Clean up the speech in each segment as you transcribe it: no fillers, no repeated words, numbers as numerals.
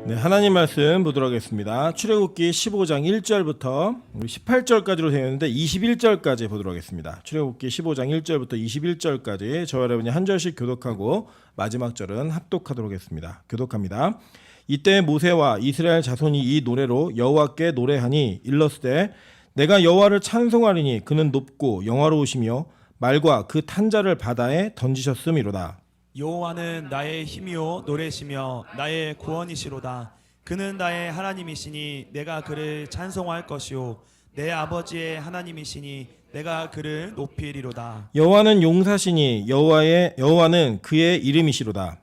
네, 하나님 말씀 보도록 하겠습니다. 출애굽기 15장 1절부터 18절까지로 되어 있는데 21절까지 보도록 하겠습니다. 출애굽기 15장 1절부터 21절까지 저와 여러분이 한 절씩 교독하고 마지막 절은 합독하도록 하겠습니다. 교독합니다. 이때 모세와 이스라엘 자손이 이 노래로 여호와께 노래하니 일렀으되 내가 여호와를 찬송하리니 그는 높고 영화로우시며 말과 그 탄자를 바다에 던지셨음이로다. 여호와는 나의 힘이요 노래시며 나의 구원이시로다. 그는 나의 하나님이시니 내가 그를 찬송할 것이요 내 아버지의 하나님이시니 내가 그를 높이리로다. 여호와는 용사시니 여호와는 그의 이름이시로다.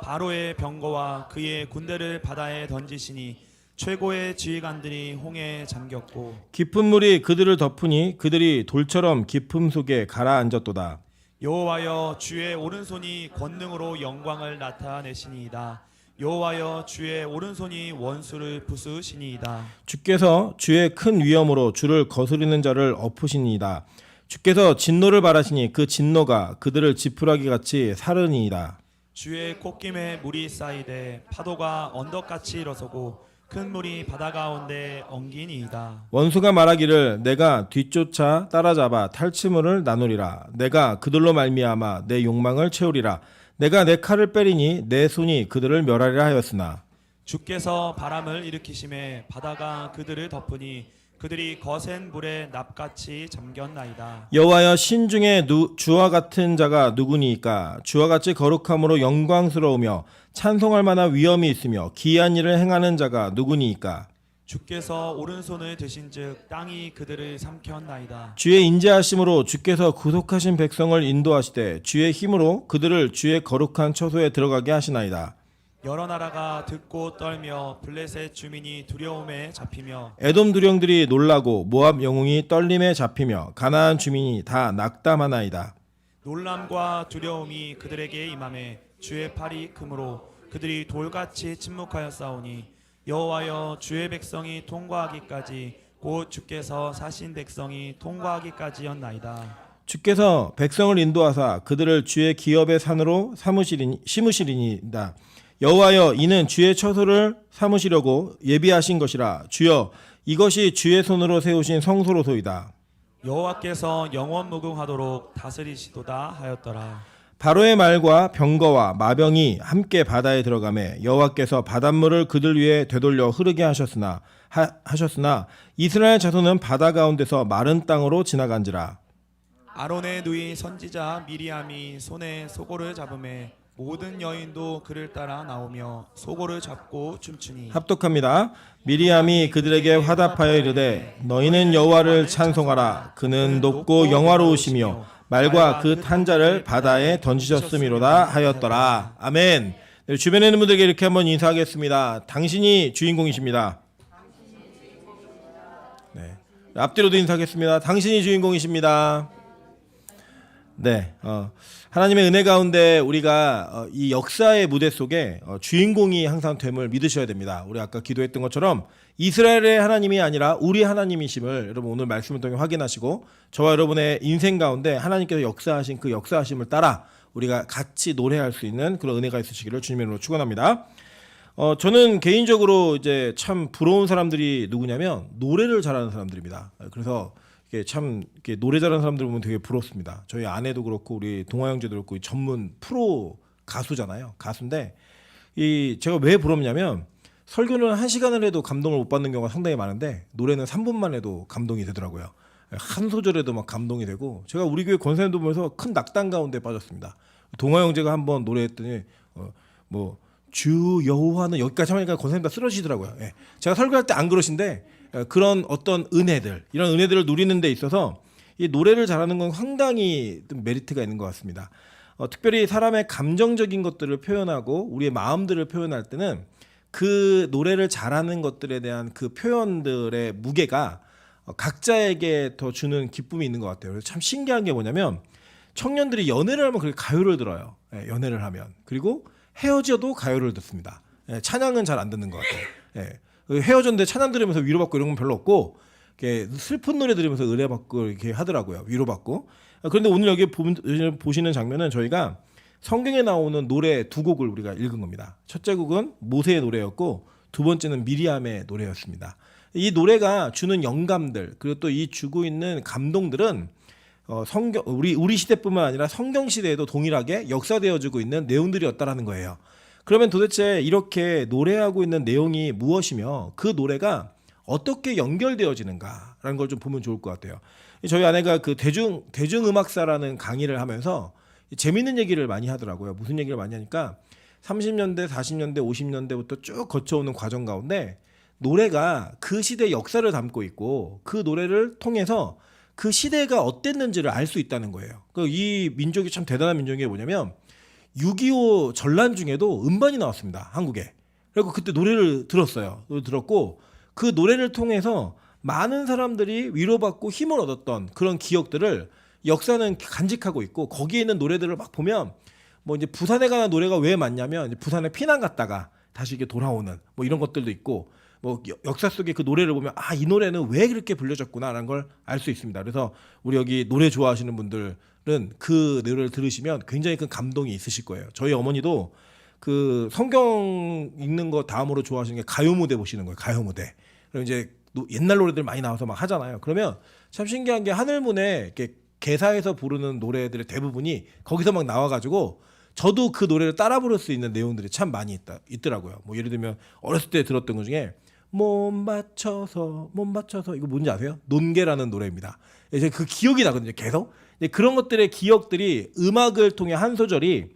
바로의 병거와 그의 군대를 바다에 던지시니 최고의 지휘관들이 홍해에 잠겼고 깊은 물이 그들을 덮으니 그들이 돌처럼 깊음 속에 가라앉았도다. 여호와여 주의 오른손이 권능으로 영광을 나타내시니이다. 여호와여 주의 오른손이 원수를 부수시니이다. 주께서 주의 큰 위엄으로 주를 거스리는 자를 엎으시니이다. 주께서 진노를 바라시니 그 진노가 그들을 지푸라기 같이 사르니이다. 주의 콧김에 물이 쌓이되 파도가 언덕같이 일어서고 큰 물이 바다 가운데 엉기니이다. 원수가 말하기를 내가 뒤쫓아 따라잡아 탈취물을 나누리라. 내가 그들로 말미암아 내 욕망을 채우리라. 내가 내 칼을 빼리니 내 손이 그들을 멸하리라 하였으나 주께서 바람을 일으키심에 바다가 그들을 덮으니 그들이 거센 물에 납같이 잠겼나이다. 여호와여 신중에 주와 같은 자가 누구니이까? 주와 같이 거룩함으로 영광스러우며 찬송할 만한 위엄이 있으며 기이한 일을 행하는 자가 누구니이까? 주께서 오른손을 드신즉 땅이 그들을 삼켰나이다. 주의 인자하심으로 주께서 구속하신 백성을 인도하시되 주의 힘으로 그들을 주의 거룩한 처소에 들어가게 하시나이다. 여러 나라가 듣고 떨며 블레셋 주민이 두려움에 잡히며 에돔 두령들이 놀라고 모압 영웅이 떨림에 잡히며 가나안 주민이 다 낙담하나이다. 놀람과 두려움이 그들에게 임함에 주의 팔이 크므로 그들이 돌같이 침묵하여 싸우니 여호와여 주의 백성이 통과하기까지 곧 주께서 사신 백성이 통과하기까지였나이다. 주께서 백성을 인도하사 그들을 주의 기업의 산으로 심으시리니이다. 여호와여 이는 주의 처소를 삼으시려고 예비하신 것이라. 주여 이것이 주의 손으로 세우신 성소로소이다. 여호와께서 영원 무궁하도록 다스리시도다 하였더라. 바로의 말과 병거와 마병이 함께 바다에 들어가매 여호와께서 바닷물을 그들 위에 되돌려 흐르게 하셨으나 이스라엘 자손은 바다 가운데서 마른 땅으로 지나간지라. 아론의 누이 선지자 미리암이 손에 소고를 잡음에 모든 여인도 그를 따라 나오며 소고를 잡고 춤추니 합독합니다. 미리암이 그들에게 화답하여 이르되 너희는 여호와를 찬송하라. 그는 높고 영화로우시며 말과 그 탄자를 바다에 던지셨음이로다 하였더라. 아멘. 네, 주변에 있는 분들에게 이렇게 한번 인사하겠습니다. 당신이 주인공이십니다. 네, 앞뒤로도 인사하겠습니다. 당신이 주인공이십니다. 네, 하나님의 은혜 가운데 우리가 이 역사의 무대 속에 주인공이 항상 됨을 믿으셔야 됩니다. 우리 아까 기도했던 것처럼 이스라엘의 하나님이 아니라 우리 하나님이심을 여러분 오늘 말씀을 통해 확인하시고 저와 여러분의 인생 가운데 하나님께서 역사하신 그 역사하심을 따라 우리가 같이 노래할 수 있는 그런 은혜가 있으시기를 주님의 이름으로 축원합니다. 저는 개인적으로 이제 참 부러운 사람들이 누구냐면 노래를 잘하는 사람들입니다. 그래서 참 노래 잘하는 사람들 보면 되게 부럽습니다. 저희 아내도 그렇고 우리 동아 형제도 그렇고 전문 프로 가수잖아요. 가수인데 제가 왜 부럽냐면 설교는 1시간을 해도 감동을 못 받는 경우가 상당히 많은데 노래는 3분만 해도 감동이 되더라고요. 한 소절에도 막 감동이 되고 제가 우리 교회 권사님도 보면서 큰 낙담 가운데 빠졌습니다. 동아 형제가 한번 노래했더니 주 여호와는 여기까지 하니까 권사님 다 쓰러지더라고요. 예. 제가 설교할 때 안 그러신데 그런 어떤 은혜들 이런 은혜들을 누리는 데 있어서 이 노래를 잘하는 건 상당히 메리트가 있는 것 같습니다. 특별히 사람의 감정적인 것들을 표현하고 우리의 마음들을 표현할 때는 그 노래를 잘하는 것들에 대한 그 표현들의 무게가 각자에게 더 주는 기쁨이 있는 것 같아요. 그래서 참 신기한 게 뭐냐면 청년들이 연애를 하면 그렇게 가요를 들어요. 연애를 하면. 그리고 헤어져도 가요를 듣습니다. 찬양은 잘 안 듣는 것 같아요. 헤어졌는데 찬양 들으면서 위로받고 이런 건 별로 없고 슬픈 노래 들으면서 의뢰받고 이렇게 하더라고요. 위로받고. 그런데 오늘 여기 보시는 장면은 저희가 성경에 나오는 노래 두 곡을 우리가 읽은 겁니다. 첫째 곡은 모세의 노래였고 두 번째는 미리암의 노래였습니다. 이 노래가 주는 영감들 그리고 또 이 주고 있는 감동들은 성경 우리 시대뿐만 아니라 성경 시대에도 동일하게 역사되어지고 있는 내용들이었다라는 거예요. 그러면 도대체 이렇게 노래하고 있는 내용이 무엇이며 그 노래가 어떻게 연결되어지는가라는 걸 좀 보면 좋을 것 같아요. 저희 아내가 그 대중음악사라는 강의를 하면서 재밌는 얘기를 많이 하더라고요. 무슨 얘기를 많이 하니까 30년대, 40년대, 50년대부터 쭉 거쳐오는 과정 가운데 노래가 그 시대의 역사를 담고 있고 그 노래를 통해서 그 시대가 어땠는지를 알 수 있다는 거예요. 이 민족이 참 대단한 민족인 게 뭐냐면 6.25 전란 중에도 음반이 나왔습니다. 한국에. 그리고 그때 노래를 들었어요. 들었고 그 노래를 통해서 많은 사람들이 위로받고 힘을 얻었던 그런 기억들을 역사는 간직하고 있고 거기에 있는 노래들을 막 보면 뭐 이제 부산에 관한 노래가 왜 많냐면 이제 부산에 피난 갔다가 다시 이렇게 돌아오는 뭐 이런 것들도 있고 뭐 역사 속에 그 노래를 보면 아, 이 노래는 왜 그렇게 불려졌구나라는 걸 알 수 있습니다. 그래서 우리 여기 노래 좋아하시는 분들은 그 노래를 들으시면 굉장히 큰 감동이 있으실 거예요. 저희 어머니도 그 성경 읽는 거 다음으로 좋아하시는 게 가요 무대 보시는 거예요. 가요 무대. 그럼 이제 옛날 노래들 많이 나와서 막 하잖아요. 그러면 참 신기한 게 하늘문에 이렇게 개사해서 부르는 노래들의 대부분이 거기서 막 나와가지고 저도 그 노래를 따라 부를 수 있는 내용들이 참 많이 있더라고요. 뭐 예를 들면 어렸을 때 들었던 것 중에 못 맞춰서 이거 뭔지 아세요? 논개라는 노래입니다. 이제 그 기억이 나거든요. 계속 그런 것들의 기억들이 음악을 통해 한 소절이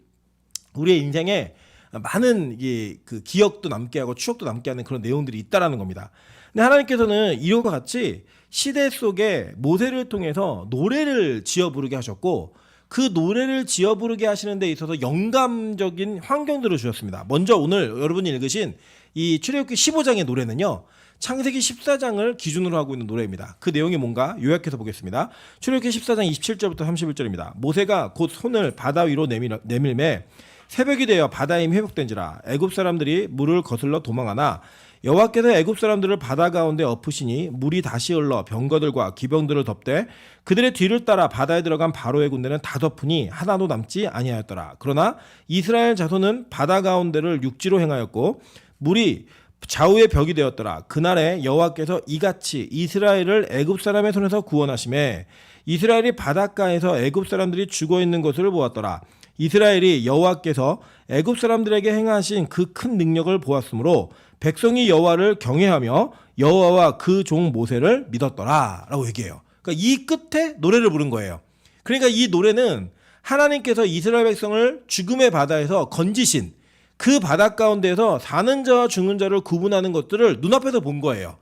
우리의 인생에 많은 그 기억도 남게 하고 추억도 남게 하는 그런 내용들이 있다라는 겁니다. 근데 하나님께서는 이것과 같이 시대 속에 모세를 통해서 노래를 지어 부르게 하셨고 그 노래를 지어 부르게 하시는 데 있어서 영감적인 환경들을 주셨습니다. 먼저 오늘 여러분이 읽으신 이 출애굽기 15장의 노래는요. 창세기 14장을 기준으로 하고 있는 노래입니다. 그 내용이 뭔가 요약해서 보겠습니다. 출애굽기 14장 27절부터 31절입니다. 모세가 곧 손을 바다 위로 내밀매 새벽이 되어 바다의 힘이 회복된지라 애굽 사람들이 물을 거슬러 도망하나 여호와께서 애굽 사람들을 바다 가운데 엎으시니 물이 다시 흘러 병거들과 기병들을 덮되 그들의 뒤를 따라 바다에 들어간 바로의 군대는 다 덮으니 하나도 남지 아니하였더라. 그러나 이스라엘 자손은 바다 가운데를 육지로 행하였고 물이 좌우의 벽이 되었더라. 그날에 여호와께서 이같이 이스라엘을 애굽 사람의 손에서 구원하시매 이스라엘이 바닷가에서 애굽 사람들이 죽어 있는 것을 보았더라. 이스라엘이 여호와께서 애굽 사람들에게 행하신 그 큰 능력을 보았으므로 백성이 여호와를 경외하며 여호와와 그 종 모세를 믿었더라라고 얘기해요. 그러니까 이 끝에 노래를 부른 거예요. 그러니까 이 노래는 하나님께서 이스라엘 백성을 죽음의 바다에서 건지신 그 바다 가운데에서 사는 자와 죽는 자를 구분하는 것들을 눈앞에서 본 거예요.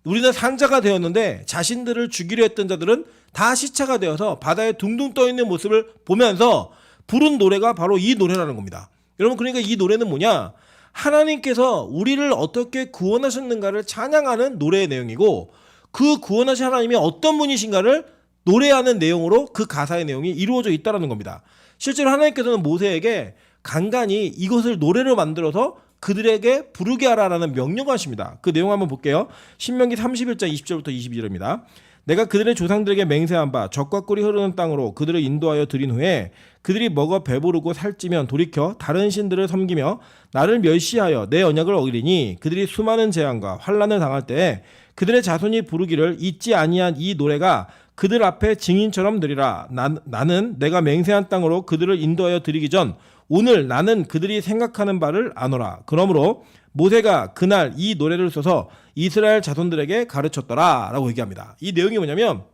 우리는 산자가 되었는데 자신들을 죽이려 했던 자들은 다 시체가 되어서 바다에 둥둥 떠 있는 모습을 보면서 부른 노래가 바로 이 노래라는 겁니다. 여러분 그러니까 이 노래는 뭐냐? 하나님께서 우리를 어떻게 구원하셨는가를 찬양하는 노래의 내용이고 그 구원하신 하나님이 어떤 분이신가를 노래하는 내용으로 그 가사의 내용이 이루어져 있다는 겁니다. 실제로 하나님께서는 모세에게 간간히 이것을 노래로 만들어서 그들에게 부르게 하라라는 명령을 하십니다. 그 내용 한번 볼게요. 신명기 31장 20절부터 22절입니다. 내가 그들의 조상들에게 맹세한 바 적과 꿀이 흐르는 땅으로 그들을 인도하여 들인 후에 그들이 먹어 배부르고 살찌면 돌이켜 다른 신들을 섬기며 나를 멸시하여 내 언약을 어기리니 그들이 수많은 재앙과 환난을 당할 때에 그들의 자손이 부르기를 잊지 아니한 이 노래가 그들 앞에 증인처럼 되리라. 나는 내가 맹세한 땅으로 그들을 인도하여 들이기 전 오늘 나는 그들이 생각하는 바를 아노라. 그러므로 모세가 그날 이 노래를 써서 이스라엘 자손들에게 가르쳤더라 라고 얘기합니다. 이 내용이 뭐냐면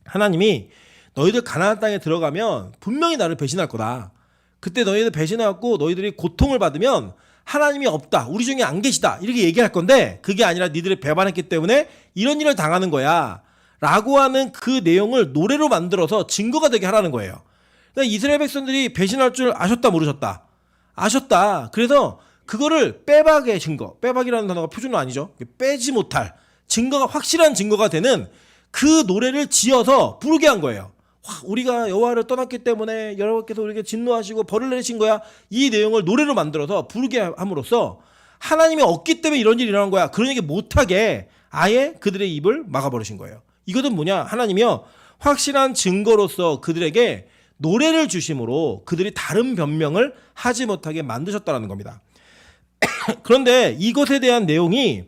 하나님이 너희들 가나안 땅에 들어가면 분명히 나를 배신할 거다. 그때 너희들 배신해갖고 너희들이 고통을 받으면 하나님이 없다. 우리 중에 안 계시다. 이렇게 얘기할 건데 그게 아니라 니들이 배반했기 때문에 이런 일을 당하는 거야. 라고 하는 그 내용을 노래로 만들어서 증거가 되게 하라는 거예요. 그러니까 이스라엘 백성들이 배신할 줄 아셨다 모르셨다. 아셨다. 그래서 그거를 빼박의 증거, 빼박이라는 단어가 표준어 아니죠. 빼지 못할 증거가 확실한 증거가 되는 그 노래를 지어서 부르게 한 거예요. 우리가 여호와를 떠났기 때문에 여호와께서 우리에게 진노하시고 벌을 내리신 거야. 이 내용을 노래로 만들어서 부르게 함으로써 하나님이 없기 때문에 이런 일이 일어난 거야. 그런 얘기 못하게 아예 그들의 입을 막아버리신 거예요. 이것은 뭐냐? 하나님이요 확실한 증거로서 그들에게 노래를 주심으로 그들이 다른 변명을 하지 못하게 만드셨다는 겁니다. 그런데 이것에 대한 내용이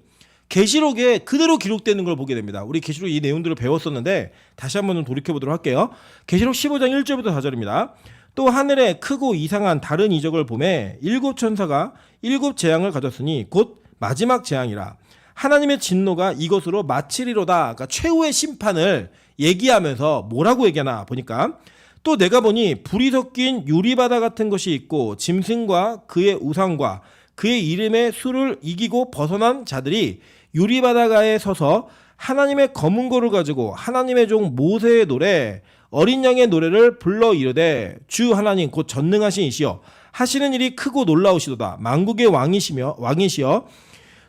계시록에 그대로 기록되는 걸 보게 됩니다. 우리 계시록 이 내용들을 배웠었는데 다시 한번 좀 돌이켜 보도록 할게요. 계시록 15장 1절부터 4절입니다. 또 하늘에 크고 이상한 다른 이적을 보매 일곱 천사가 일곱 재앙을 가졌으니 곧 마지막 재앙이라. 하나님의 진노가 이것으로 마치리로다. 그러니까 최후의 심판을 얘기하면서 뭐라고 얘기하나 보니까, 또 내가 보니 불이 섞인 유리바다 같은 것이 있고 짐승과 그의 우상과 그의 이름의 수를 이기고 벗어난 자들이 유리바다가에 서서 하나님의 검은 고를 가지고 하나님의 종 모세의 노래 어린 양의 노래를 불러 이르되 주 하나님 곧 전능하신 이시여 하시는 일이 크고 놀라우시도다. 만국의 왕이시여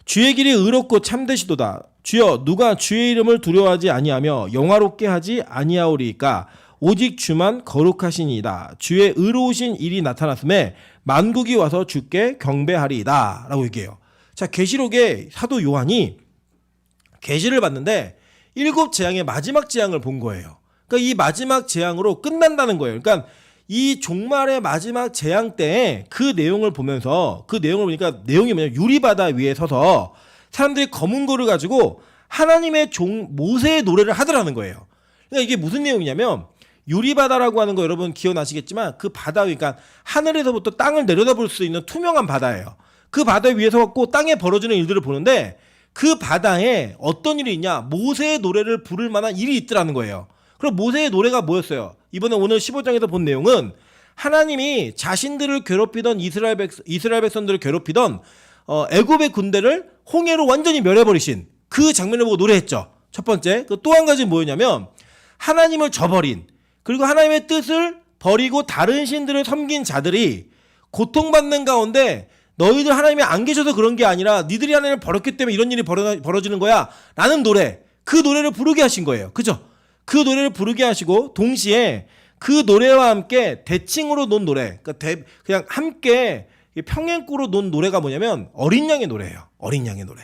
주의 길이 의롭고 참되시도다. 주여 누가 주의 이름을 두려워하지 아니하며 영화롭게 하지 아니하오리이까 오직 주만 거룩하시니이다. 주의 의로우신 일이 나타났음에 만국이 와서 주께 경배하리이다 라고 얘기해요. 자, 계시록에 사도 요한이 계시를 봤는데 일곱 재앙의 마지막 재앙을 본 거예요. 그러니까 이 마지막 재앙으로 끝난다는 거예요. 그러니까 이 종말의 마지막 재앙 때 그 내용을 보면서, 그 내용을 보니까 내용이 뭐냐면 유리바다 위에 서서 사람들이 검은 고를 가지고 하나님의 종 모세의 노래를 하더라는 거예요. 그러니까 이게 무슨 내용이냐면, 유리바다라고 하는 거 여러분 기억나시겠지만 그 바다, 그러니까 하늘에서부터 땅을 내려다볼 수 있는 투명한 바다예요. 그 바다 위에서 갖고 땅에 벌어지는 일들을 보는데 그 바다에 어떤 일이 있냐, 모세의 노래를 부를 만한 일이 있더라는 거예요. 그럼 모세의 노래가 뭐였어요? 이번에 오늘 15장에서 본 내용은 하나님이 자신들을 괴롭히던 이스라엘 백성들을 괴롭히던 애굽의 군대를 홍해로 완전히 멸해버리신 그 장면을 보고 노래했죠. 첫 번째. 또 한 가지 뭐였냐면 하나님을 저버린, 그리고 하나님의 뜻을 버리고 다른 신들을 섬긴 자들이 고통받는 가운데 너희들 하나님이 안 계셔서 그런 게 아니라 니들이 하나님을 버렸기 때문에 이런 일이 벌어지는 거야 라는 노래, 그 노래를 부르게 하신 거예요. 그죠? 그 노래를 부르게 하시고 동시에 그 노래와 함께 대칭으로 논 노래, 그러니까 그냥 함께 평행구로 논 노래가 뭐냐면 어린 양의 노래예요. 어린 양의 노래.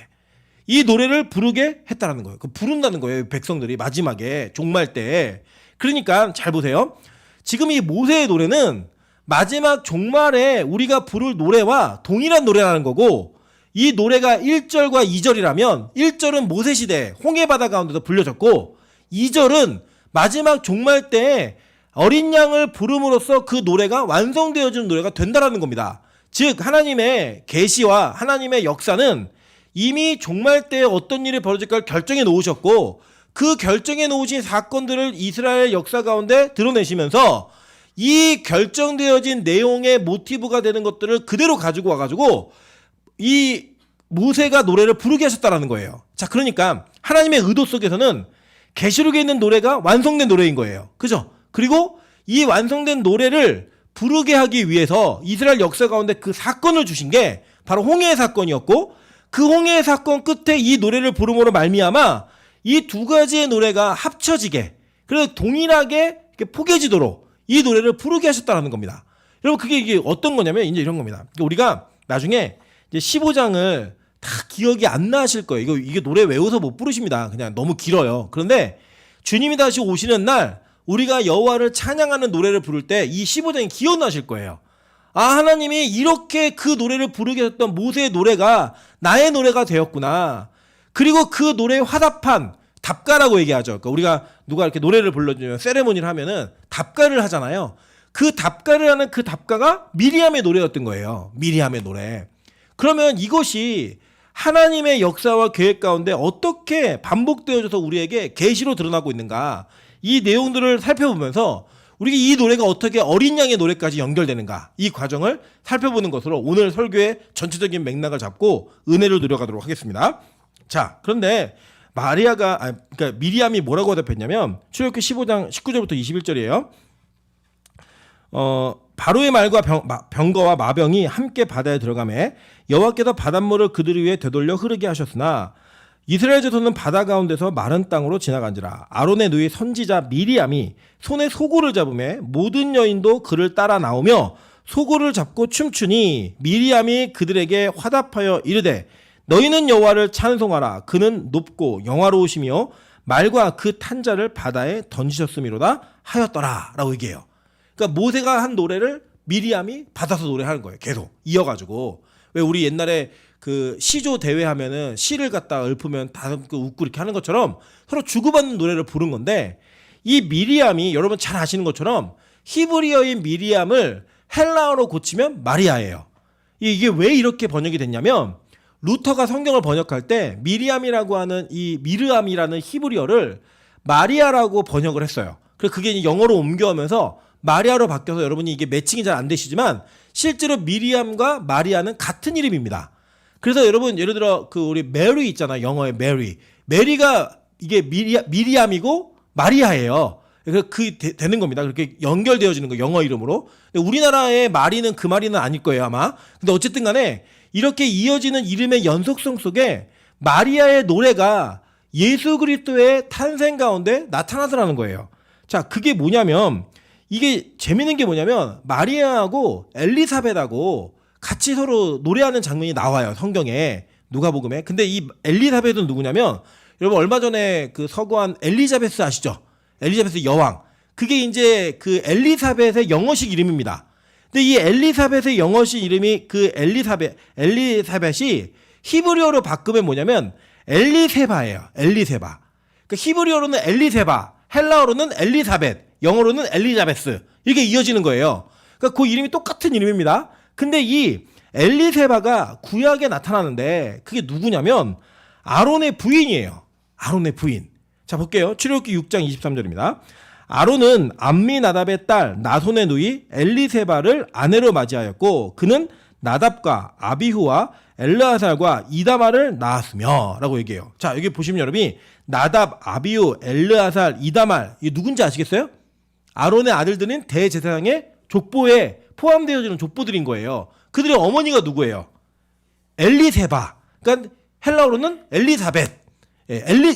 이 노래를 부르게 했다라는 거예요. 부른다는 거예요. 백성들이 마지막에 종말 때. 그러니까 잘 보세요. 지금 이 모세의 노래는 마지막 종말에 우리가 부를 노래와 동일한 노래라는 거고, 이 노래가 1절과 2절이라면 1절은 모세 시대 홍해바다 가운데서 불려졌고 2절은 마지막 종말 때 어린 양을 부름으로써 그 노래가 완성되어지는 노래가 된다라는 겁니다. 즉 하나님의 계시와 하나님의 역사는 이미 종말 때 어떤 일이 벌어질까를 결정해 놓으셨고, 그 결정해 놓으신 사건들을 이스라엘 역사 가운데 드러내시면서 이 결정되어진 내용의 모티브가 되는 것들을 그대로 가지고 와가지고 이 모세가 노래를 부르게 하셨다라는 거예요. 자, 그러니까 하나님의 의도 속에서는 계시록에 있는 노래가 완성된 노래인 거예요. 그죠? 그리고 이 완성된 노래를 부르게 하기 위해서 이스라엘 역사 가운데 그 사건을 주신 게 바로 홍해의 사건이었고, 그 홍해의 사건 끝에 이 노래를 부름으로 말미암아 이 두 가지의 노래가 합쳐지게, 그래서 동일하게 포개지도록 이 노래를 부르게 하셨다는 겁니다. 여러분, 그게 이게 어떤 거냐면 이제 이런 겁니다. 우리가 나중에 이제 15장을 다 기억이 안 나실 거예요. 이게 노래 외워서 못 부르십니다. 그냥 너무 길어요. 그런데 주님이 다시 오시는 날 우리가 여호와를 찬양하는 노래를 부를 때 이 15장이 기억나실 거예요. 아, 하나님이 이렇게 그 노래를 부르게 했던 모세의 노래가 나의 노래가 되었구나. 그리고 그 노래의 화답한 답가라고 얘기하죠. 그러니까 우리가 누가 이렇게 노래를 불러주면 세레모니를 하면은 답가를 하잖아요. 그 답가를 하는 그 답가가 미리암의 노래였던 거예요. 미리암의 노래. 그러면 이것이 하나님의 역사와 계획 가운데 어떻게 반복되어져서 우리에게 계시로 드러나고 있는가, 이 내용들을 살펴보면서 우리가 이 노래가 어떻게 어린 양의 노래까지 연결되는가, 이 과정을 살펴보는 것으로 오늘 설교의 전체적인 맥락을 잡고 은혜를 누려가도록 하겠습니다. 자, 그런데 그러니까 미리암이 뭐라고 대답했냐면 출애굽기 15장 19절부터 21절이에요. 바로의 말과 병거와 마병이 함께 바다에 들어가매 여호와께서 바닷물을 그들 위에 되돌려 흐르게 하셨으나 이스라엘 자손은 바다 가운데서 마른 땅으로 지나간지라. 아론의 누이 선지자 미리암이 손에 소고를 잡으매 모든 여인도 그를 따라 나오며 소고를 잡고 춤추니 미리암이 그들에게 화답하여 이르되 너희는 여호와를 찬송하라. 그는 높고 영화로우시며 말과 그 탄자를 바다에 던지셨음이로다 하였더라 라고 얘기해요. 그러니까 모세가 한 노래를 미리암이 받아서 노래하는 거예요. 계속 이어가지고. 왜 우리 옛날에 그 시조 대회 하면은 시를 갖다가 읊으면 다 웃고 이렇게 하는 것처럼 서로 주고받는 노래를 부른 건데, 이 미리암이 여러분 잘 아시는 것처럼 히브리어인 미리암을 헬라어로 고치면 마리아예요. 이게 왜 이렇게 번역이 됐냐면, 루터가 성경을 번역할 때 미리암이라고 하는 이 미르암이라는 히브리어를 마리아라고 번역을 했어요. 그래서 그게 이제 영어로 옮겨오면서 마리아로 바뀌어서 여러분이 이게 매칭이 잘 안 되시지만 실제로 미리암과 마리아는 같은 이름입니다. 그래서 여러분 예를 들어 그 우리 메리 있잖아요. 영어의 메리. 메리가 이게 미리암이고 마리아예요. 그래서 되는 겁니다. 그렇게 연결되어지는 거 영어 이름으로. 근데 우리나라의 마리는 그 마리는 아닐 거예요 아마. 근데 어쨌든 간에 이렇게 이어지는 이름의 연속성 속에 마리아의 노래가 예수 그리스도의 탄생 가운데 나타나더라는 거예요. 자, 그게 뭐냐면, 이게 재밌는 게 뭐냐면 마리아하고 엘리사벳하고 같이 서로 노래하는 장면이 나와요. 성경에, 누가복음에. 근데 이 엘리사벳은 누구냐면, 여러분 얼마 전에 그 서거한 엘리자베스 아시죠? 엘리자베스 여왕. 그게 이제 그 엘리사벳의 영어식 이름입니다. 근데 이 엘리사벳의 영어식 이름이 그 엘리사벳이 히브리어로 바꾸면 뭐냐면 엘리세바예요. 엘리세바. 그러니까 히브리어로는 엘리세바, 헬라어로는 엘리사벳, 영어로는 엘리자베스. 이렇게 이어지는 거예요. 그러니까 그 이름이 똑같은 이름입니다. 근데 이 엘리세바가 구약에 나타나는데 그게 누구냐면 아론의 부인이에요. 아론의 부인. 자, 볼게요. 출애굽기 6장 23절입니다. 아론은 암미나답의 딸 나손의 누이 엘리세바를 아내로 맞이하였고 그는 나답과 아비후와 엘르아살과 이다말을 낳았으며 라고 얘기해요. 자, 여기 보시면 여러분이 나답, 아비후, 엘르아살, 이다말 이 누군지 아시겠어요? 아론의 아들들은 대제사장의 족보에 포함되어지는 족보들인 거예요. 그들의 어머니가 누구예요? 엘리세바. 그러니까 헬라어로는 엘리사벳,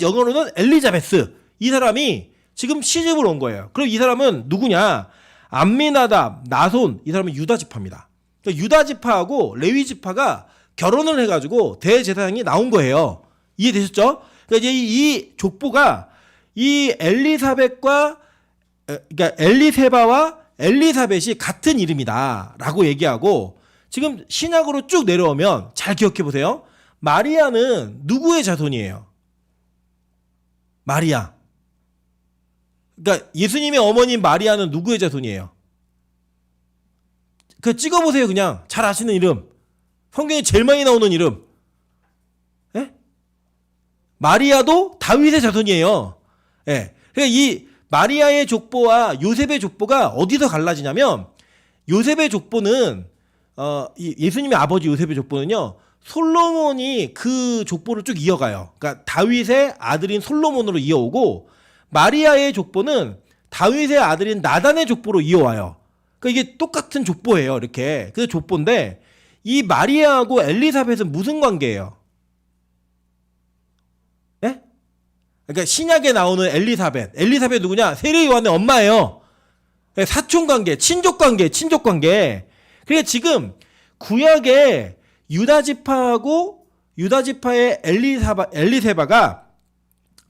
영어로는 엘리자베스. 이 사람이 지금 시집을 온 거예요. 그럼 이 사람은 누구냐? 암미나답, 나손. 이 사람은 유다 지파입니다. 그러니까 유다 지파하고 레위 지파가 결혼을 해가지고 대제사장이 나온 거예요. 이해되셨죠? 그러니까 이제 이 족보가 이 엘리사벳과 그러니까 엘리세바와 엘리사벳이 같은 이름이다라고 얘기하고, 지금 신약으로 쭉 내려오면 잘 기억해 보세요. 마리아는 누구의 자손이에요? 마리아. 그러니까 예수님의 어머님 마리아는 누구의 자손이에요? 그 찍어보세요. 그냥 잘 아시는 이름, 성경에 제일 많이 나오는 이름. 예? 마리아도 다윗의 자손이에요. 예. 그러니까 이 마리아의 족보와 요셉의 족보가 어디서 갈라지냐면, 요셉의 족보는 예수님의 아버지 요셉의 족보는요, 솔로몬이 그 족보를 쭉 이어가요. 그러니까 다윗의 아들인 솔로몬으로 이어오고, 마리아의 족보는 다윗의 아들인 나단의 족보로 이어와요. 그러니까 이게 똑같은 족보예요. 이렇게. 그 족보인데 이 마리아하고 엘리사벳은 무슨 관계예요? 예? 그러니까 신약에 나오는 엘리사벳 누구냐? 세례 요한의 엄마예요. 사촌 관계, 친족 관계. 그러니까 지금 구약에 유다 지파하고 유다 지파의 엘리세바가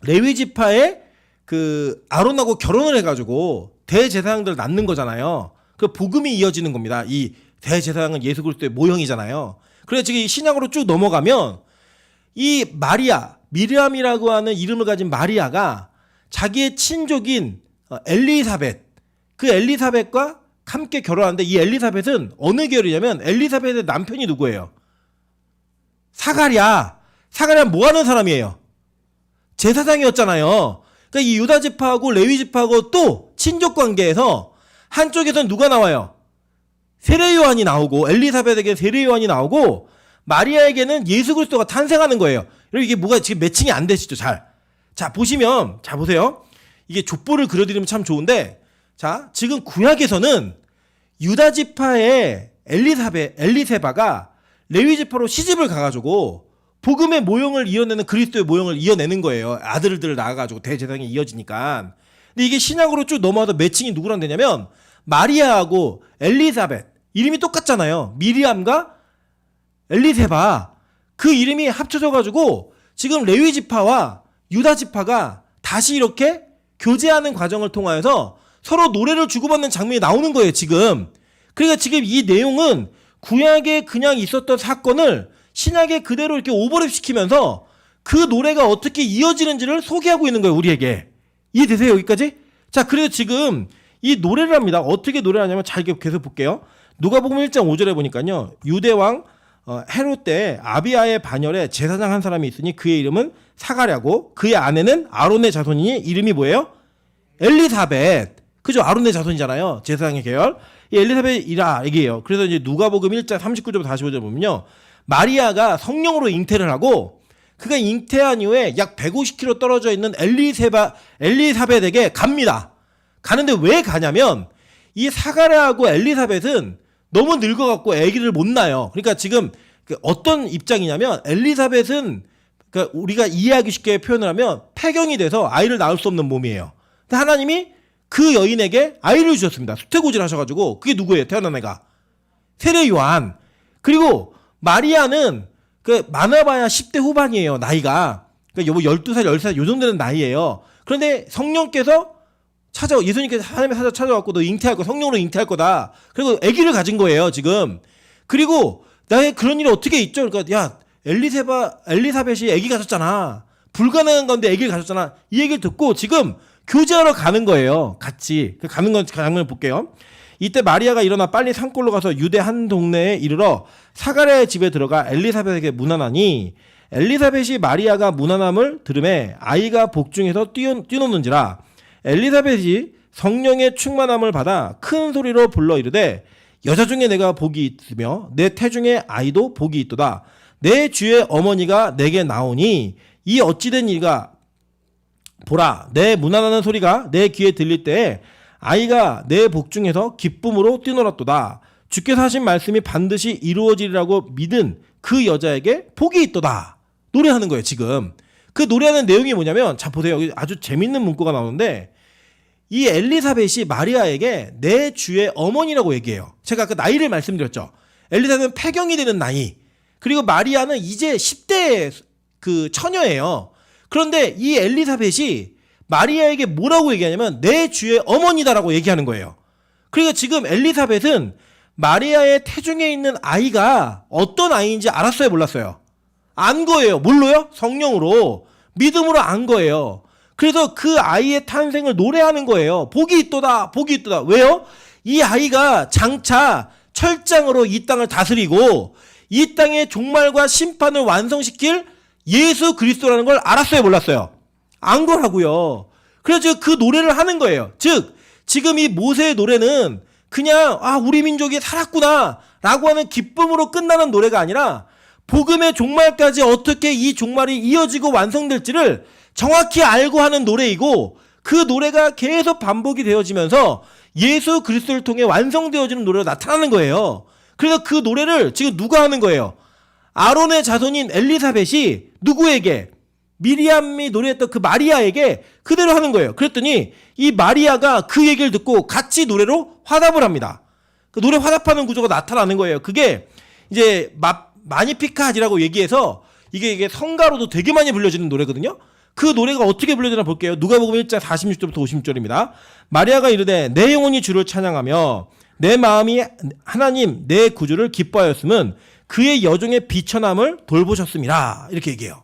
레위 지파의 그 아론하고 결혼을 해가지고 대제사장들 낳는 거잖아요. 그 복음이 이어지는 겁니다. 이 대제사장은 예수 그리스도의 모형이잖아요. 그래서 지금 이 신약으로 쭉 넘어가면 이 마리아, 미르암이라고 하는 이름을 가진 마리아가 자기의 친족인 엘리사벳, 그 엘리사벳과 함께 결혼하는데, 이 엘리사벳은 어느 계열이냐면 엘리사벳의 남편이 누구예요? 사가랴 뭐 하는 사람이에요? 제사장이었잖아요. 그러니까 이 유다 지파하고 레위 지파하고 또 친족 관계에서 한쪽에서는 누가 나와요? 세례 요한이 나오고, 엘리사벳에게 세례 요한이 나오고, 마리아에게는 예수 그리스도가 탄생하는 거예요. 여러분 이게 뭐가 지금 매칭이 안 되시죠? 잘. 자, 보시면, 자 보세요. 이게 족보를 그려드리면 참 좋은데, 자, 지금 구약에서는 유다 지파의 엘리세바가 레위 지파로 시집을 가가지고 복음의 모형을 이어내는, 그리스도의 모형을 이어내는 거예요. 아들들을 낳아가지고 대제사장이 이어지니까. 근데 이게 신약으로 쭉 넘어와서 매칭이 누구랑 되냐면 마리아하고 엘리사벳, 이름이 똑같잖아요. 미리암과 엘리세바, 그 이름이 합쳐져가지고 지금 레위 지파와 유다 지파가 다시 이렇게 교제하는 과정을 통하여서 서로 노래를 주고받는 장면이 나오는 거예요, 지금. 그러니까 지금 이 내용은 구약에 그냥 있었던 사건을 신약에 그대로 이렇게 오버랩 시키면서 그 노래가 어떻게 이어지는지를 소개하고 있는 거예요, 우리에게. 이해되세요, 여기까지? 자, 그래서 지금 이 노래를 합니다. 어떻게 노래를 하냐면 잘 계속 볼게요. 누가복음 1장 5절에 보니까요. 유대왕 헤롯 때 아비야의 반열에 제사장 한 사람이 있으니 그의 이름은 사가랴고 그의 아내는 아론의 자손이니 이름이 뭐예요? 엘리사벳. 그죠? 아론의 자손이잖아요. 제사장의 계열. 이 엘리사벳이라 얘기해요. 그래서 이제 누가복음 1장 39절부터 45절 보면요. 마리아가 성령으로 잉태를 하고 그가 잉태한 이후에 약 150km 떨어져 있는 엘리사벳에게 갑니다. 가는데 왜 가냐면 이 사가랴하고 엘리사벳은 너무 늙어갖고 아기를 못 낳아요. 그러니까 지금 어떤 입장이냐면 엘리사벳은 그러니까 우리가 이해하기 쉽게 표현을 하면 폐경이 돼서 아이를 낳을 수 없는 몸이에요. 근데 하나님이 그 여인에게 아이를 주셨습니다. 수태고지를 하셔가지고 그게 누구예요? 태어난 애가 세례 요한. 그리고 마리아는 그 많아봐야 10대 후반이에요. 나이가. 그러니까 12살, 10살 요 정도 되는 나이예요. 그런데 성령께서 예수님께서 하나님의 찾아왔고 너 잉태할 거 성령으로 잉태할 거다. 그리고 아기를 가진 거예요, 지금. 그리고 나의 그런 일이 어떻게 있죠? 그러니까 야, 엘리사벳이 아기 가졌잖아. 불가능한 건데 아기를 가졌잖아. 이 얘기를 듣고 지금 교제하러 가는 거예요. 같이. 가는 건 장면을 볼게요. 이때 마리아가 일어나 빨리 산골로 가서 유대 한 동네에 이르러 사가랴의 집에 들어가 엘리사벳에게 문안하니 엘리사벳이 마리아가 문안함을 들음에 아이가 복중에서 뛰노는지라 엘리사벳이 성령의 충만함을 받아 큰 소리로 불러 이르되 여자 중에 내가 복이 있으며 내 태중에 아이도 복이 있도다. 내 주의 어머니가 내게 나오니 이 어찌된 일이가 보라 내 문안하는 소리가 내 귀에 들릴 때에 아이가 내 복중에서 기쁨으로 뛰놀았도다. 주께서 하신 말씀이 반드시 이루어지리라고 믿은 그 여자에게 복이 있도다. 노래하는 거예요, 지금. 그 노래하는 내용이 뭐냐면, 자, 보세요. 여기 아주 재밌는 문구가 나오는데, 이 엘리사벳이 마리아에게 내 주의 어머니라고 얘기해요. 제가 아까 나이를 말씀드렸죠. 엘리사벳은 폐경이 되는 나이. 그리고 마리아는 이제 10대 그 처녀예요. 그런데 이 엘리사벳이 마리아에게 뭐라고 얘기하냐면, 내 주의 어머니다라고 얘기하는 거예요. 그러니까 지금 엘리사벳은 마리아의 태중에 있는 아이가 어떤 아이인지 알았어요, 몰랐어요? 안 거예요. 뭘로요? 성령으로. 믿음으로 안 거예요. 그래서 그 아이의 탄생을 노래하는 거예요. 복이 있도다, 복이 있도다. 왜요? 이 아이가 장차 철장으로 이 땅을 다스리고 이 땅의 종말과 심판을 완성시킬 예수 그리스도라는 걸 알았어요, 몰랐어요? 안 거라고요. 그래서 그 노래를 하는 거예요. 즉 지금 이 모세의 노래는 그냥 우리 민족이 살았구나 라고 하는 기쁨으로 끝나는 노래가 아니라 복음의 종말까지 어떻게 이 종말이 이어지고 완성될지를 정확히 알고 하는 노래이고 그 노래가 계속 반복이 되어지면서 예수 그리스도를 통해 완성되어지는 노래로 나타나는 거예요. 그래서 그 노래를 지금 누가 하는 거예요? 아론의 자손인 엘리사벳이 누구에게? 미리암이 노래했던 그 마리아에게 그대로 하는 거예요. 그랬더니 이 마리아가 그 얘기를 듣고 같이 노래로 화답을 합니다. 그 노래 화답하는 구조가 나타나는 거예요. 그게 이제 마니피카지라고 얘기해서 이게 성가로도 되게 많이 불려지는 노래거든요. 그 노래가 어떻게 불려지나 볼게요. 누가복음 1장 46절부터 50절입니다. 마리아가 이르되 내 영혼이 주를 찬양하며 내 마음이 하나님 내 구주를 기뻐하였음은 그의 여종의 비천함을 돌보셨음이라. 이렇게 얘기해요.